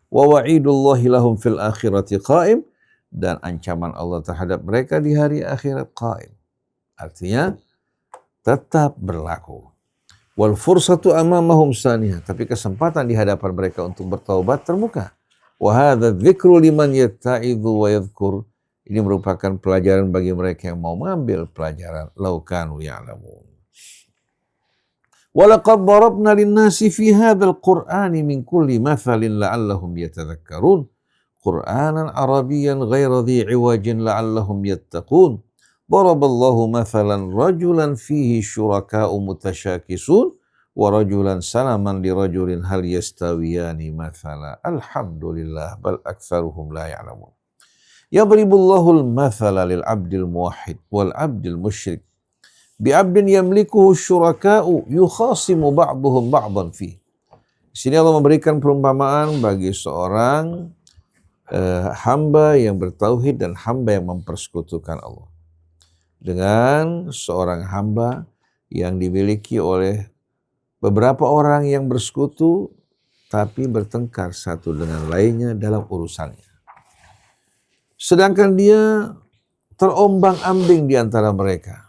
Speaker 3: Wa wa'idullahi lahum fil akhirati qa'im, dan ancaman Allah terhadap mereka di hari akhirat qa'im. Artinya tetap berlaku. Wal fursatu amamahum saniyah, tapi kesempatan di hadapan mereka untuk bertaubat terbuka. Wa hadza dzikru liman yatta'idhu wa yadhkur. Ini merupakan pelajaran bagi mereka yang mau mengambil pelajaran. Lau kanu ya'lamun. Wa laqad darabna lin-nasi fi hadzal qur'ani min kulli mathalin la'allahum yatadhakkarun. Qur'anan Arabiyyan ghaira dhi 'iwajin la'allahum yattaqun. Daraballahu mathalan rajulan fihi syuraka'u mutasyakisun wa rajulan salaman li rajulin hal yastawiyani mathala. Alhamdulillah bal aktsaruhum la ya'lamun. Yadribullahu al-mathala lil 'abdil muwahhid wal 'abdil musyrik bi 'abdin yamlikuhu syuraka'u yukhasimu ba'dhum ba'dhan fi. Di sini Allah memberikan perumpamaan bagi seorang hamba yang bertauhid dan hamba yang mempersekutukan Allah. Dengan seorang hamba yang dimiliki oleh beberapa orang yang bersekutu tapi bertengkar satu dengan lainnya dalam urusannya. Sedangkan dia terombang-ambing di antara mereka.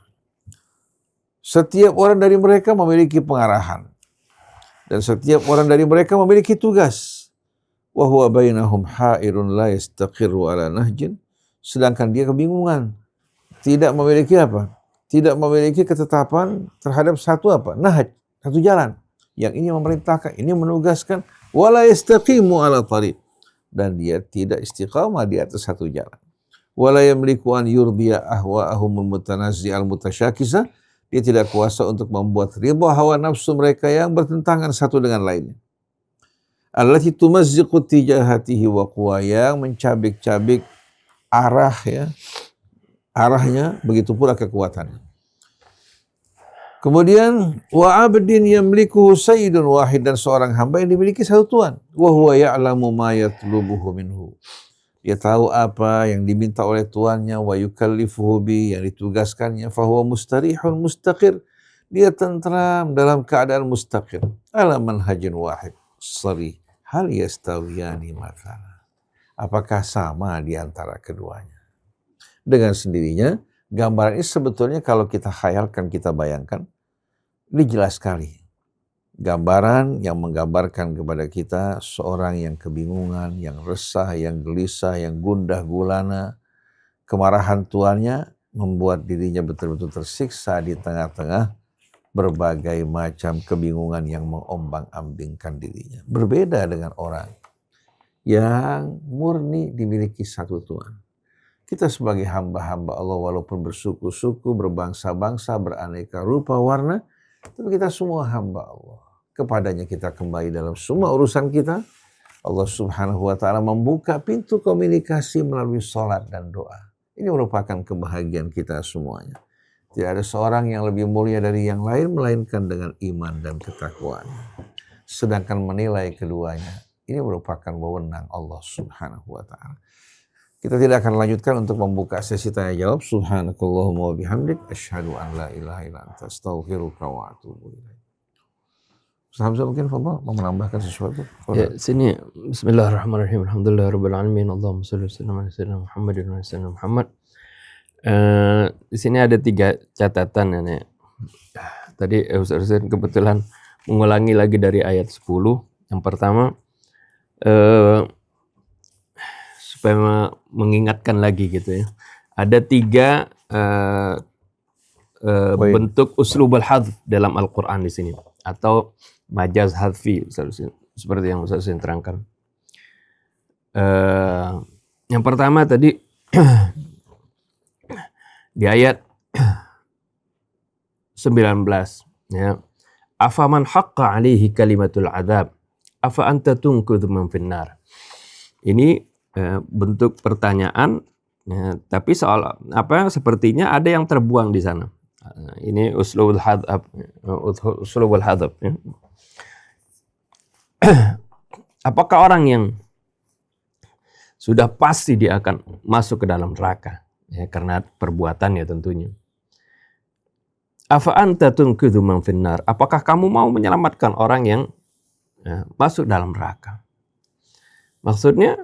Speaker 3: Setiap orang dari mereka memiliki pengarahan. Dan setiap orang dari mereka memiliki tugas. Wa huwa bainahum ha'irun la yastaqirru ala nahjin. Sedangkan dia kebingungan. Tidak memiliki apa? Tidak memiliki ketetapan terhadap satu apa? Nahj, satu jalan. Yang ini memerintahkan, ini menugaskan. Wa la yastaqimu ala tariq. Dan dia tidak istiqamah di atas satu jalan. Wala yamliku an yurdiya ahwa'ahumul mutanazzi' al-mutasyakisah. Dia tidak kuasa untuk membuat ridha hawa nafsu mereka yang bertentangan satu dengan lainnya. Allati tumazziqu tijahatihi wa quwa, yang mencabik-cabik arahnya, begitu pula kekuatannya. Kemudian wa 'abdin yamlikuhu sayyidun wahid, dan seorang hamba yang dimiliki satu tuan. Wa huwa ya'lamu ma yatlubuhu minhu. Dia tahu apa yang diminta oleh tuannya. Wa yukallifuhu bi, yang ditugaskannya. Fa huwa mustarihun mustaqir. Dia tentram dalam keadaan mustaqir. Ala manhajin wahid sharih. Hal yastawiyani mathala. Apakah sama di antara keduanya? Dengan sendirinya, gambaran ini sebetulnya kalau kita khayalkan, kita bayangkan, ini jelas sekali. Gambaran yang menggambarkan kepada kita seorang yang kebingungan, yang resah, yang gelisah, yang gundah gulana. Kemarahan tuannya membuat dirinya betul-betul tersiksa di tengah-tengah berbagai macam kebingungan yang mengombang-ambingkan dirinya. Berbeda dengan orang yang murni dimiliki satu tuan. Kita sebagai hamba-hamba Allah, walaupun bersuku-suku, berbangsa-bangsa, beraneka rupa warna, tapi kita semua hamba Allah. Kepadanya kita kembali dalam semua urusan kita. Allah Subhanahu wa ta'ala membuka pintu komunikasi melalui sholat dan doa. Ini merupakan kebahagiaan kita semuanya. Tidak ada seorang yang lebih mulia dari yang lain, melainkan dengan iman dan ketakwaan. Sedangkan menilai keduanya, ini merupakan wewenang Allah Subhanahu wa ta'ala. Kita tidak akan lanjutkan untuk membuka sesi tanya jawab. Subhanakallahumma wa bihamdik, asyhadu an la ilaha illa anta, astaghfiruka wa atubu ilaik. Ustaz Hamzah mungkin mau menambahkan sesuatu?
Speaker 2: Ya, sini bismillahirrahmanirrahim. Alhamdulillahirabbil alamin. Allahumma shalli wa sallim ala sayyidina Muhammadin wa ala sayyidina Muhammad. Di sini ada 3 catatan ya. Tadi Ustaz kebetulan mengulangi lagi dari ayat 10. Yang pertama, supaya mengingatkan lagi gitu ya. Ada 3 bentuk uslubul hadf dalam Al-Quran di sini, atau majaz hadfi seperti yang Ustaz terangkan. Yang pertama tadi di ayat 19 ya. Afaman haqqa alaihi kalimatul adzab afa anta tunqidhu man finnar. Ini bentuk pertanyaan ya, tapi soal apa sepertinya ada yang terbuang di sana. Ini uslubul hadab ya. Apakah orang yang sudah pasti dia akan masuk ke dalam neraka ya, karena perbuatannya tentunya. Afa anta tunqidhu man finnar. Apakah kamu mau menyelamatkan orang yang masuk dalam neraka? Maksudnya,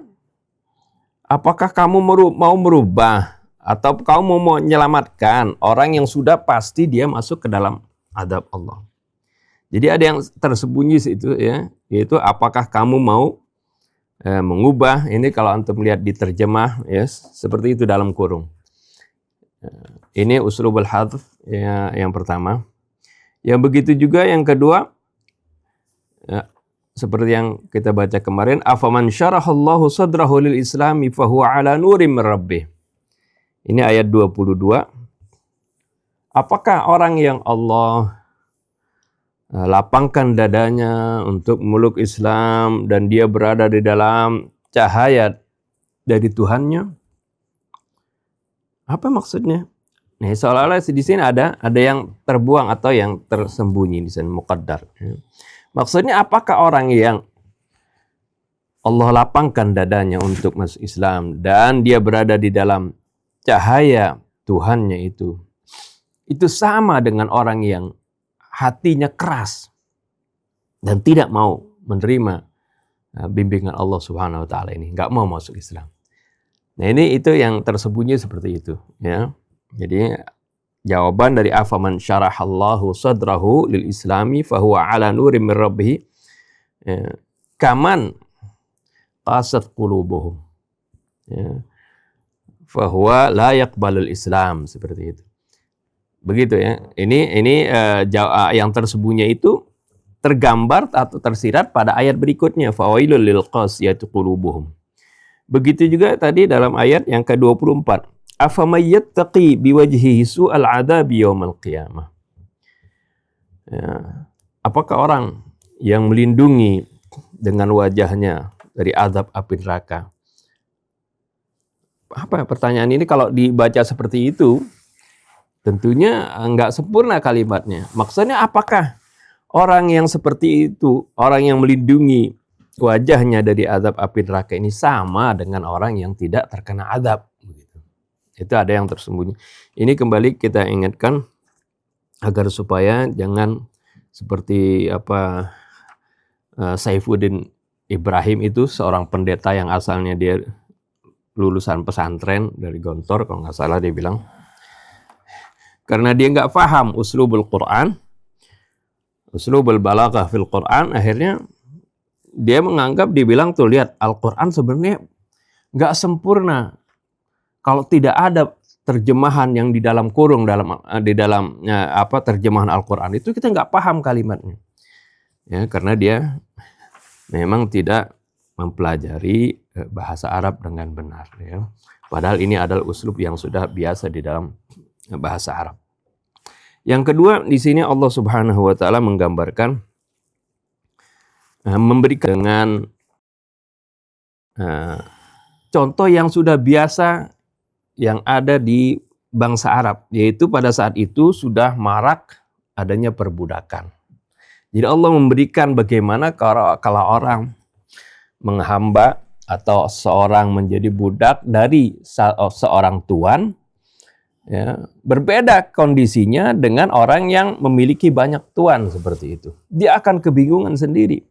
Speaker 2: apakah kamu mau merubah atau kamu mau menyelamatkan orang yang sudah pasti dia masuk ke dalam adab Allah? Jadi ada yang tersembunyi situ ya, yaitu apakah kamu mau mengubah. Ini kalau antum lihat di terjemah, ya, seperti itu dalam kurung. Ini uslubul hadf ya, yang pertama. Yang begitu juga yang kedua, ya, seperti yang kita baca kemarin, afaman syarahallahu sadrahu lil islami fahuwa ala nurim min rabbih. Ini ayat 22. Apakah orang yang Allah lapangkan dadanya untuk meluk Islam dan dia berada di dalam cahaya dari Tuhannya? Apa maksudnya? Nah, seolah-olah di sini ada yang terbuang atau yang tersembunyi di sini, muqaddar. Maksudnya apakah orang yang Allah lapangkan dadanya untuk masuk Islam dan dia berada di dalam cahaya Tuhannya itu sama dengan orang yang hatinya keras dan tidak mau menerima bimbingan Allah Subhanahu wa taala ini, nggak mau masuk Islam. Nah, itu yang tersembunyi seperti itu, ya. Jadi jawaban dari afaman syarahallahu sadrahu lil islami fahuwa ala nurim min rabbih, kaman qasat qulubuhum, ya, fahuwa la yaqbalul Islam, seperti itu. Begitu ya. Ini yang tersembunyi itu tergambar atau tersirat pada ayat berikutnya, fawailul lil qasiyati qulubuhum. Begitu juga tadi dalam ayat yang ke-24, afaman yattaqi biwajhihi su'al 'adzabi yaumal qiyamah. Ya. Apakah orang yang melindungi dengan wajahnya dari azab api neraka? Apa pertanyaan ini kalau dibaca seperti itu, tentunya enggak sempurna kalimatnya. Maksudnya apakah orang yang seperti itu, orang yang melindungi wajahnya dari azab api neraka ini sama dengan orang yang tidak terkena azab? Itu ada yang tersembunyi. Ini kembali kita ingatkan agar supaya jangan seperti Saifuddin Ibrahim itu, seorang pendeta yang asalnya dia lulusan pesantren dari Gontor kalau nggak salah, dia bilang karena dia nggak paham uslubul Quran, uslubul balaghah fil Quran, akhirnya dia menganggap, dibilang tuh lihat Al-Quran sebenarnya nggak sempurna kalau tidak ada terjemahan yang di dalam kurung di dalam terjemahan Al-Quran itu, kita nggak paham kalimatnya. Ya, karena dia memang tidak mempelajari bahasa Arab dengan benar. Ya. Padahal ini adalah uslub yang sudah biasa di dalam bahasa Arab. Yang kedua, di sini Allah Subhanahu wa taala menggambarkan memberikan dengan contoh yang sudah biasa yang ada di bangsa Arab, yaitu pada saat itu sudah marak adanya perbudakan. Jadi Allah memberikan bagaimana kalau orang menghamba atau seorang menjadi budak dari seorang tuan, ya, berbeda kondisinya dengan orang yang memiliki banyak tuan seperti itu. Dia akan kebingungan sendiri,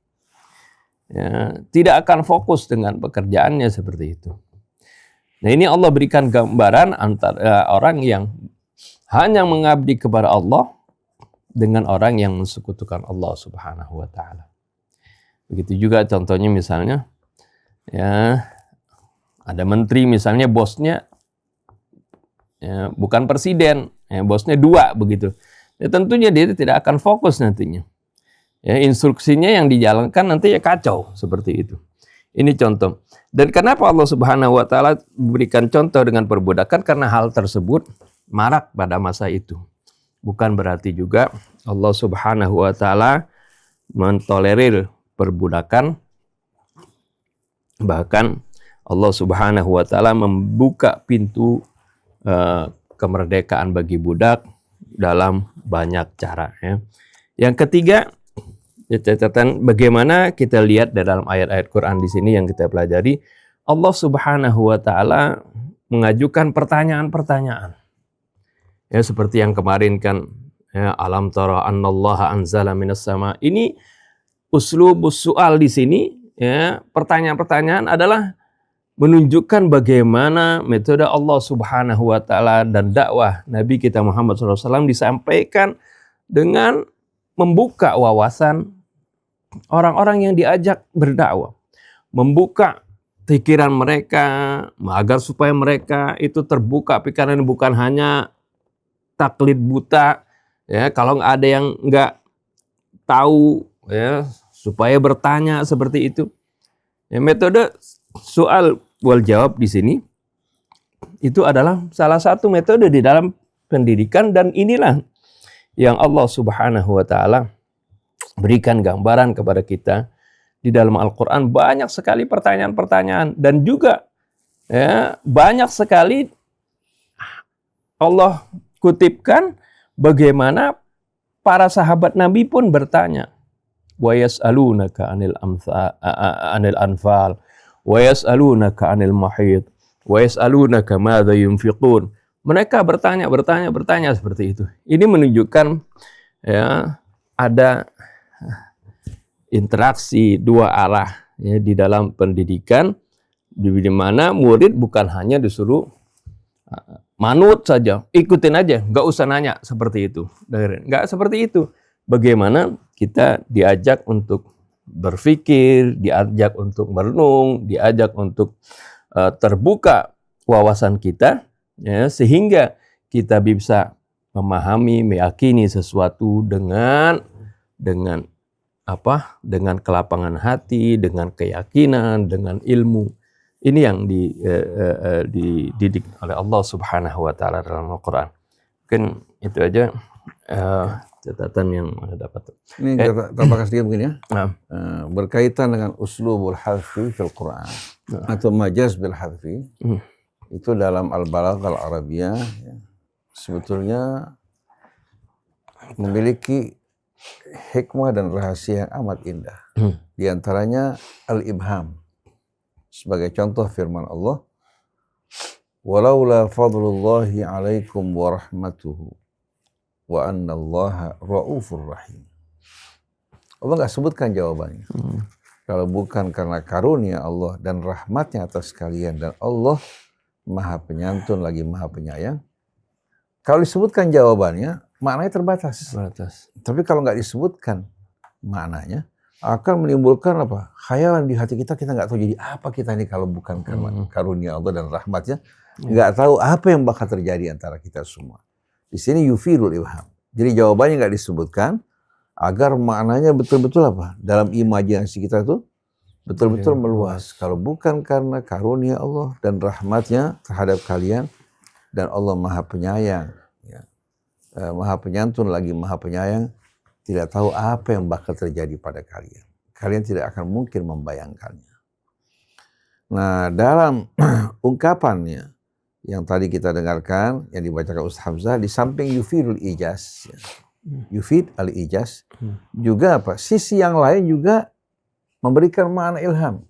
Speaker 2: ya, tidak akan fokus dengan pekerjaannya seperti itu. Nah, ini Allah berikan gambaran antara orang yang hanya mengabdi kepada Allah dengan orang yang mensekutukan Allah Subhanahu wa taala. Begitu juga contohnya misalnya, ya, ada menteri misalnya bosnya ya, bukan presiden, ya, bosnya dua begitu. Ya, tentunya dia tidak akan fokus nantinya. Ya, instruksinya yang dijalankan nanti ya kacau seperti itu. Ini contoh. Dan kenapa Allah Subhanahu wa taala memberikan contoh dengan perbudakan? Karena hal tersebut marak pada masa itu. Bukan berarti juga Allah Subhanahu wa taala mentolerir perbudakan. Bahkan Allah Subhanahu wa taala membuka pintu kemerdekaan bagi budak dalam banyak cara, ya. Yang ketiga, catatan bagaimana kita lihat dalam ayat-ayat Quran di sini yang kita pelajari, Allah Subhanahu wa taala mengajukan pertanyaan-pertanyaan. Ya, seperti yang kemarin kan, ya, alam tara annallaha anzala minas sama. Ini uslubus su'al di sini, ya, pertanyaan-pertanyaan adalah menunjukkan bagaimana metode Allah Subhanahu wa taala dan dakwah Nabi kita Muhammad SAW disampaikan dengan membuka wawasan orang-orang yang diajak berdakwah, membuka pikiran mereka agar supaya mereka itu terbuka pikiran, bukan hanya taklid buta, ya, kalau ada yang nggak tahu, ya, supaya bertanya seperti itu. Ya, metode soal wal jawab di sini itu adalah salah satu metode di dalam pendidikan, dan inilah yang Allah Subhanahu wa taala berikan gambaran kepada kita di dalam Al-Qur'an. Banyak sekali pertanyaan-pertanyaan, dan juga, ya, banyak sekali Allah kutipkan bagaimana para sahabat Nabi pun bertanya. Wa yas'alunaka 'anil anfal, wa yas'alunaka 'anil mahid, wa yas'alunaka madza yunfiqun. Mereka bertanya seperti itu. Ini menunjukkan, ya, ada interaksi dua arah, ya, di dalam pendidikan, di mana murid bukan hanya disuruh manut saja, ikutin aja, nggak usah nanya seperti itu. Nggak seperti itu. Bagaimana kita diajak untuk berpikir, diajak untuk merenung, diajak untuk terbuka wawasan kita, ya, sehingga kita bisa memahami, meyakini sesuatu dengan dengan kelapangan hati, dengan keyakinan, dengan ilmu. Ini yang dididik oleh Allah Subhanahu wa taala dalam Al-Qur'an. Mungkin itu aja catatan yang dapat.
Speaker 3: Ini tambahkan sedikit mungkin, ya. Berkaitan dengan uslubul hadfi fil Qur'an atau majaz bil hadfi. Itu dalam Al-Balaghah Al-Arabiyah, ya, sebetulnya memiliki hikmah dan rahasia yang amat indah. Di antaranya al-ibham. Sebagai contoh firman Allah, walaula fadlullahi alaikum wa rahmatuhu wa annallaha ra'ufur rahim. Allah nggak sebutkan jawabannya. Kalau bukan karena karunia Allah dan rahmatnya atas kalian, dan Allah Maha Penyantun lagi Maha Penyayang. Kalau disebutkan jawabannya, maknanya terbatas. Tapi kalau nggak disebutkan maknanya, akan menimbulkan apa? Khayalan di hati kita nggak tahu jadi apa kita ini kalau bukan karena karunia Allah dan rahmatnya. Nggak tahu apa yang bakal terjadi antara kita semua. Di sini yufirul ibham. Jadi jawabannya nggak disebutkan agar maknanya betul-betul apa? Dalam imajinasi kita tuh betul-betul meluas. Kalau bukan karena karunia Allah dan rahmatnya terhadap kalian, dan Allah Maha Penyayang, ya, Maha Penyantun lagi Maha Penyayang, tidak tahu apa yang bakal terjadi pada kalian. Kalian tidak akan mungkin membayangkannya. Nah, dalam ungkapannya yang tadi kita dengarkan, yang dibacakan Ustaz Hamzah, di samping yufidul ijaz, ya, yufid al-ijaz, juga apa? Sisi yang lain juga memberikan makna ilham.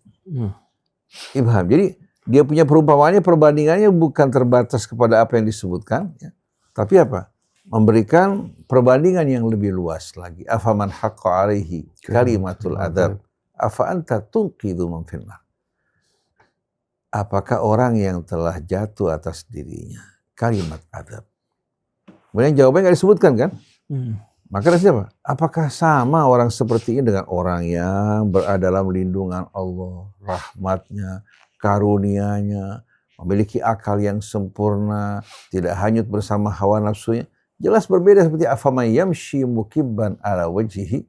Speaker 3: Ibham. Jadi dia punya perumpamaannya, perbandingannya bukan terbatas kepada apa yang disebutkan, ya, tapi apa? Memberikan perbandingan yang lebih luas lagi. Afaman haqqa alaihi kalimatul adab afa anta tunqidhu man finnar. Apakah orang yang telah jatuh atas dirinya kalimat adab? Kemudian jawabannya nggak disebutkan, kan? Maka siapa? Apakah sama orang seperti ini dengan orang yang berada dalam lindungan Allah, rahmatnya, karunianya, memiliki akal yang sempurna, tidak hanyut bersama hawa nafsunya? Jelas berbeda. Seperti afamay yamshi mukibban ala wajhihi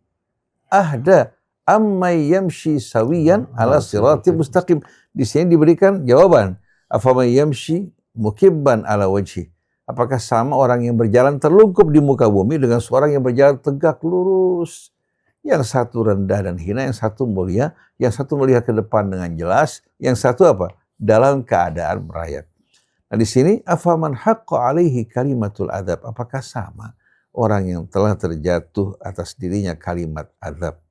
Speaker 3: ahda ammay yamshi sawiyan ala sirati mustaqim. Di sini diberikan jawaban. Afamay yamshi mukibban ala wajhihi. Apakah sama orang yang berjalan terlungkup di muka bumi dengan seorang yang berjalan tegak lurus? Yang satu rendah dan hina, yang satu mulia, yang satu melihat ke depan dengan jelas, yang satu apa? Dalam keadaan merayap. Nah, di sini afaman haqqa alaihi kalimatul adab. Apakah sama orang yang telah terjatuh atas dirinya kalimat adab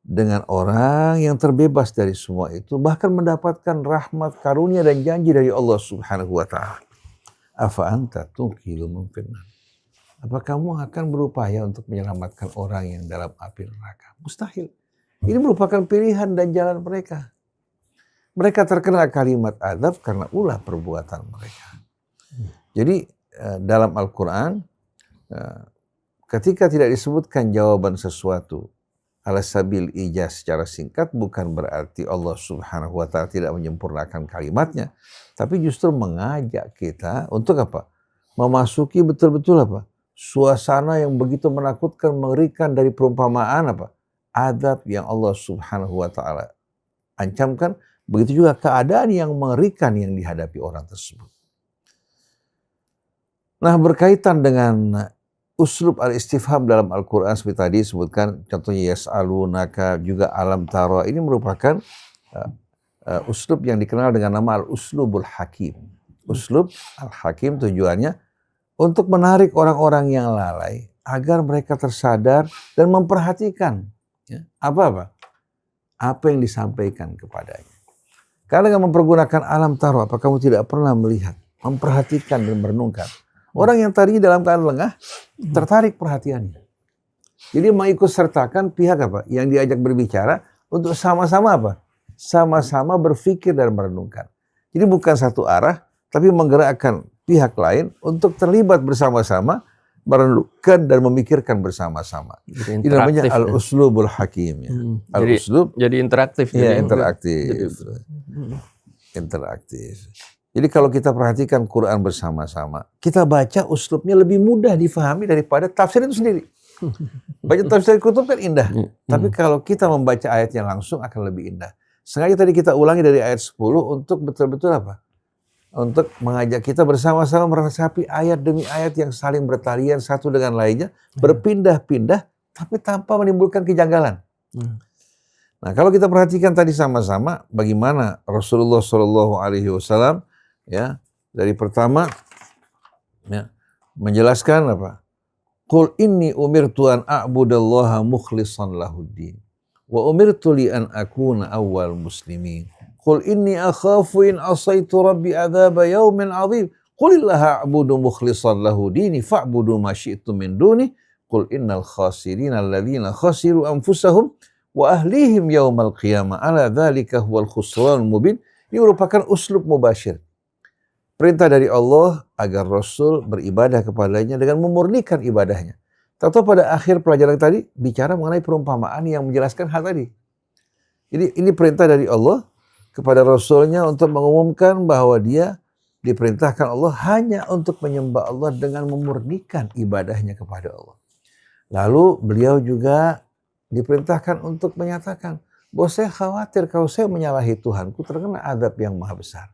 Speaker 3: dengan orang yang terbebas dari semua itu, bahkan mendapatkan rahmat, karunia dan janji dari Allah Subhanahu wa taala. Afa anta tunqidhu man finnar. Apa kamu akan berupaya untuk menyelamatkan orang yang dalam api neraka? Mustahil. Ini merupakan pilihan dan jalan mereka. Mereka terkena kalimat adab karena ulah perbuatan mereka. Jadi dalam Al-Quran, ketika tidak disebutkan jawaban sesuatu ala sabil ijaz secara singkat bukan berarti Allah Subhanahu wa taala tidak menyempurnakan kalimatnya, tapi justru mengajak kita untuk apa? Memasuki betul-betul apa? Suasana yang begitu menakutkan, mengerikan dari perumpamaan apa? Adab yang Allah Subhanahu wa taala ancamkan, begitu juga keadaan yang mengerikan yang dihadapi orang tersebut. Nah, berkaitan dengan uslub al-istifham dalam Al-Quran seperti tadi disebutkan, contohnya yas'alunaka, juga alam tara, ini merupakan uslub yang dikenal dengan nama al-uslubul hakim. Uslub al-hakim tujuannya untuk menarik orang-orang yang lalai agar mereka tersadar dan memperhatikan apa yang disampaikan kepadanya. Karena dengan mempergunakan alam tara, apa kamu tidak pernah melihat, memperhatikan dan merenungkan? Orang yang tadinya dalam keadaan lengah, tertarik perhatiannya. Jadi mengikut sertakan pihak apa? Yang diajak berbicara untuk sama-sama apa? Sama-sama berpikir dan merenungkan. Jadi bukan satu arah, tapi menggerakkan pihak lain untuk terlibat bersama-sama, merenungkan dan memikirkan bersama-sama. Ini namanya al-uslubul hakim. Ya. Al-uslub.
Speaker 2: Jadi interaktif.
Speaker 3: Ya, interaktif. Interaktif. Jadi kalau kita perhatikan Quran bersama-sama, kita baca uslubnya lebih mudah difahami daripada tafsir itu sendiri. Baca tafsir kutub kan indah, tapi kalau kita membaca ayatnya langsung akan lebih indah. Sengaja tadi kita ulangi dari ayat 10 untuk betul-betul apa? Untuk mengajak kita bersama-sama meresapi ayat demi ayat yang saling bertalian satu dengan lainnya, berpindah-pindah, tapi tanpa menimbulkan kejanggalan. Nah, kalau kita perhatikan tadi sama-sama, bagaimana Rasulullah SAW ya, dari pertama ya, menjelaskan apa? Qul inni umirtu an a'budallaha mukhlishan lahuddin wa umirtu li an akuna awwal muslimin. Qul inni akhafu in asaitu rabbi adzaba yaumin 'adzim. Qulillaha a'budu mukhlishan lahuddin fa'budu ma syi'tum min duni. Qul innal khasirina alladzina khasiru anfusahum wa ahlihim yaumal qiyamah ala dzalika huwal khusranul mubin. Ini merupakan uslub mubashir. Perintah dari Allah agar Rasul beribadah kepadanya dengan memurnikan ibadahnya. Tahu pada akhir pelajaran tadi bicara mengenai perumpamaan yang menjelaskan hal tadi. Jadi ini perintah dari Allah kepada Rasulnya untuk mengumumkan bahwa dia diperintahkan Allah hanya untuk menyembah Allah dengan memurnikan ibadahnya kepada Allah. Lalu beliau juga diperintahkan untuk menyatakan bahwa saya khawatir kalau saya menyalahi Tuhanku terkena azab yang maha besar.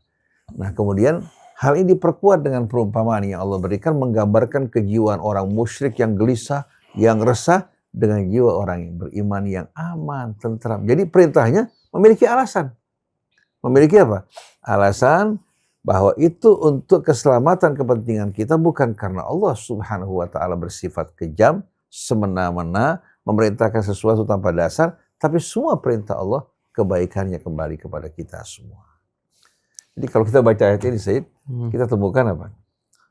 Speaker 3: Nah, kemudian hal ini diperkuat dengan perumpamaan yang Allah berikan, menggambarkan kejiwaan orang musyrik yang gelisah, yang resah dengan jiwa orang yang beriman yang aman, tentram. Jadi perintahnya memiliki alasan. Memiliki apa? Alasan bahwa itu untuk keselamatan kepentingan kita, bukan karena Allah Subhanahu wa taala bersifat kejam, semena-mena, memerintahkan sesuatu tanpa dasar, tapi semua perintah Allah kebaikannya kembali kepada kita semua. Jadi kalau kita baca ayat ini, Said, kita temukan apa?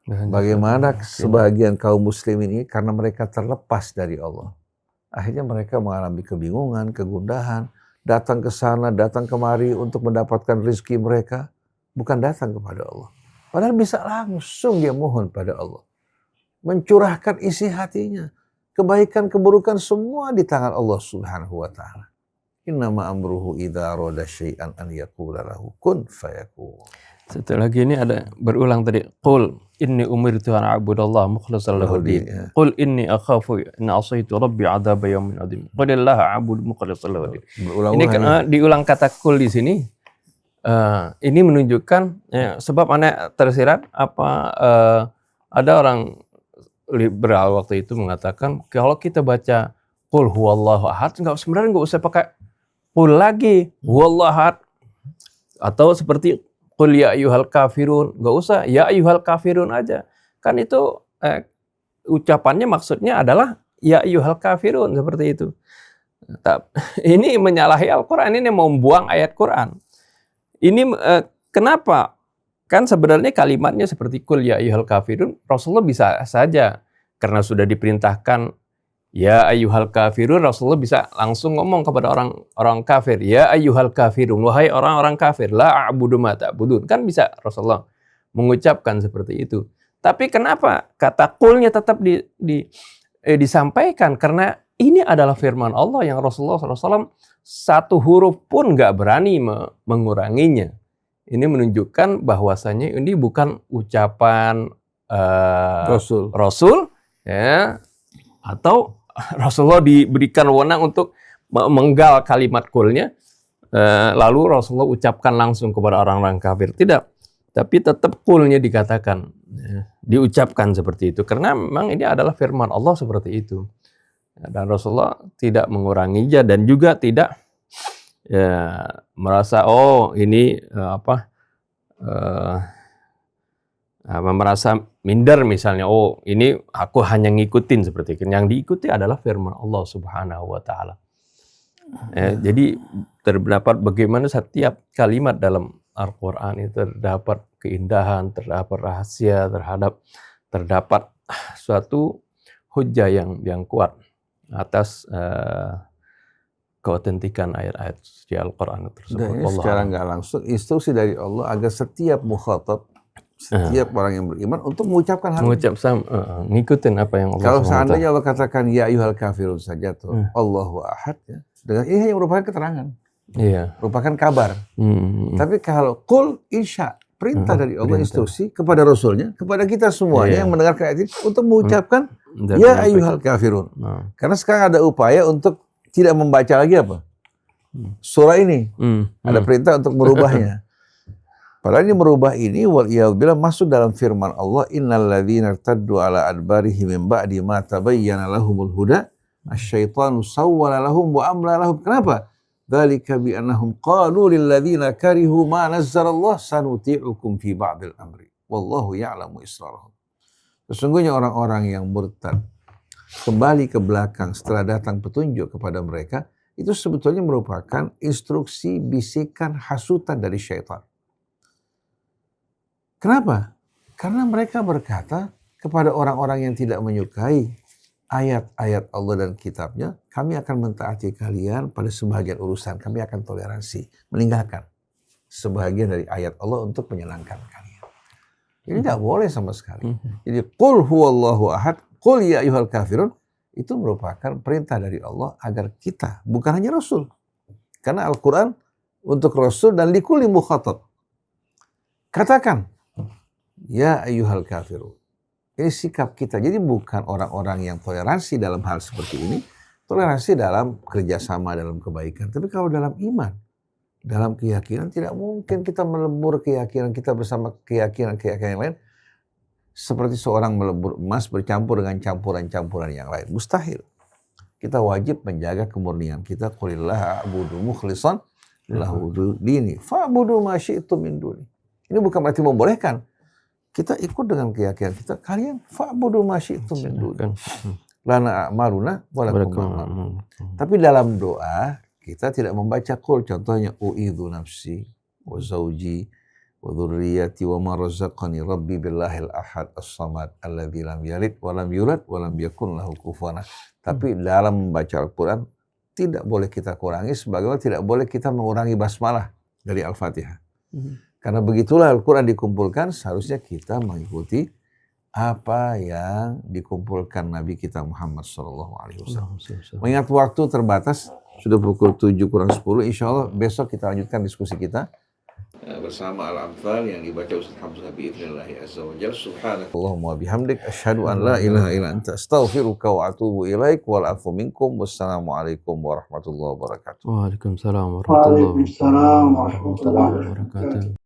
Speaker 3: Bagaimana sebagian kaum muslimin ini karena mereka terlepas dari Allah. Akhirnya mereka mengalami kebingungan, kegundahan, datang ke sana, datang kemari untuk mendapatkan rezeki mereka, bukan datang kepada Allah. Padahal bisa langsung dia mohon pada Allah. Mencurahkan isi hatinya. Kebaikan, keburukan semua di tangan Allah Subhanahu wa taala. Innama amruhu idza arada syai'an an yaqula lahu kun fayakun.
Speaker 2: Setelah lagi ini ada berulang tadi. Qul inni umirtu an a'budallaha mukhlishan lahuddin. Qul inni akhafu in asaitu rabbi adzaba yaumin adzim. Qulillaha a'budu mukhlishan lahuddin. Ini kan diulang kata qul di sini. Ini menunjukkan sebab aneh tersirat ada orang liberal waktu itu mengatakan kalau kita baca qul huwallahu ahad sebenarnya enggak usah pakai qul lagi, huwallahu ahad, atau seperti qul ya ayyuhal kafirun, enggak usah ya ayyuhal kafirun aja. Kan itu ucapannya maksudnya adalah ya ayyuhal kafirun, seperti itu. Ini menyalahi Al-Qur'an, ini membuang ayat Quran. Ini kenapa? Kan sebenarnya kalimatnya seperti qul ya ayyuhal kafirun, Rasulullah bisa saja karena sudah diperintahkan ya ayyuhal kafirun, Rasulullah bisa langsung ngomong kepada orang kafir, ya ayyuhal kafirun, wahai orang-orang kafir, la a'budu ma ta'budun. Kan bisa Rasulullah mengucapkan seperti itu. Tapi kenapa kata qulnya tetap disampaikan? Karena ini adalah firman Allah yang Rasulullah SAW satu huruf pun nggak berani menguranginya. Ini menunjukkan bahwasanya ini bukan ucapan Rasul, ya, atau Rasulullah diberikan wewenang untuk menggal kalimat kulnya, lalu Rasulullah ucapkan langsung kepada orang-orang kafir. Tidak, tapi tetap kulnya dikatakan, ya, diucapkan seperti itu. Karena memang ini adalah firman Allah seperti itu. Dan Rasulullah tidak menguranginya dan juga tidak merasa ini merasa minder misalnya, ini aku hanya ngikutin seperti itu. Yang diikuti adalah firman Allah Subhanahu wa taala. Jadi terdapat bagaimana setiap kalimat dalam Al-Qur'an itu terdapat keindahan, terdapat rahasia, terdapat suatu hujah yang kuat atas keautentikan ayat-ayat di Al-Qur'an tersebut.
Speaker 3: Secara nggak langsung instruksi dari Allah agar setiap mukhatab, setiap orang yang beriman untuk mengucapkan hal ini.
Speaker 2: Ngikutin apa yang Allah.
Speaker 3: Kalau seandainya Allah katakan ya ayyuhal kafirun saja tuh, Allahu ahad, ya. Dengan ini hanya merupakan keterangan. Iya. Merupakan kabar. Tapi kalau qul insya, perintah dari Allah, instruksi kepada Rasulnya, kepada kita semuanya yang mendengarkan ayat ini untuk mengucapkan ya ayyuhal kafirun. Karena sekarang ada upaya untuk tidak membaca lagi apa? Surah ini. Ada perintah untuk merubahnya. Padahal ini merubah ini waliyadzubillah masuk dalam firman Allah, innal ladzina irtaddu ala adbarihim min ba'di ma tabayyana lahumul huda asyaitanu sawwala lahum wa amla lahum. Kenapa? Dzalika bi annahum qalu lil ladzina karihu ma nazzalallah sanuti'ukum fi ba'dil amri wallahu ya'lamu israrahum. Sesungguhnya orang-orang yang murtad kembali ke belakang setelah datang petunjuk kepada mereka, itu sebetulnya merupakan instruksi, bisikan, hasutan dari syaitan. Kenapa? Karena mereka berkata kepada orang-orang yang tidak menyukai ayat-ayat Allah dan kitabnya, kami akan mentaati kalian pada sebagian urusan, kami akan toleransi, meninggalkan sebagian dari ayat Allah untuk menyenangkan kalian. Ini tidak boleh sama sekali. Jadi qul huwallahu ahad, qul ya ayyuhal kafirun, itu merupakan perintah dari Allah agar kita, bukan hanya Rasul. Karena Al-Quran untuk Rasul dan likulli mukhatab. Katakan, ya ayyuhal kafirun. Ini sikap kita. Jadi bukan orang-orang yang toleransi dalam hal seperti ini. Toleransi dalam kerjasama, dalam kebaikan. Tapi kalau dalam iman, dalam keyakinan, tidak mungkin kita melebur keyakinan kita bersama keyakinan-keyakinan yang lain. Seperti seorang melebur emas bercampur dengan campuran-campuran yang lain. Mustahil. Kita wajib menjaga kemurnian kita. Qulillaha a'budu mukhlishan lahu dini. Fa'budu ma syi'tum min duni. Ini bukan berarti membolehkan. Kita ikut dengan keyakinan kita. Kalian fa'budu ma syi'tum min duni. Lana a'maluna walakum a'malun. Tapi dalam doa kita tidak membaca qul. Contohnya u'idhu nafsi wa zawji wa dzurriyyati wa ma razaqani rabbi billahil ahad as-samad alladzi lam yalid wa lam yulad wa lam yakun lahu kufuwan ahad. Tapi dalam membaca Al-Qur'an tidak boleh kita kurangi, sebagaimana tidak boleh kita mengurangi basmalah dari Al-Fatihah. Karena begitulah Al-Qur'an dikumpulkan, seharusnya kita mengikuti apa yang dikumpulkan Nabi kita Muhammad SAW. Mengingat waktu terbatas, sudah pukul 7 kurang 10, insya Allah besok kita lanjutkan diskusi kita bersama Al-Amthal yang dibaca Ustaz Hamzah bi'idhnillahi azza wa jalla. Subhanakallahumma wa bihamdik asyhadu an la ilaha illa anta astaghfiruka wa atubu ilaik wal afu minkum. Wassalamualaikum warahmatullahi wabarakatuh.
Speaker 2: Waalaikumsalam warahmatullahi wabarakatuh.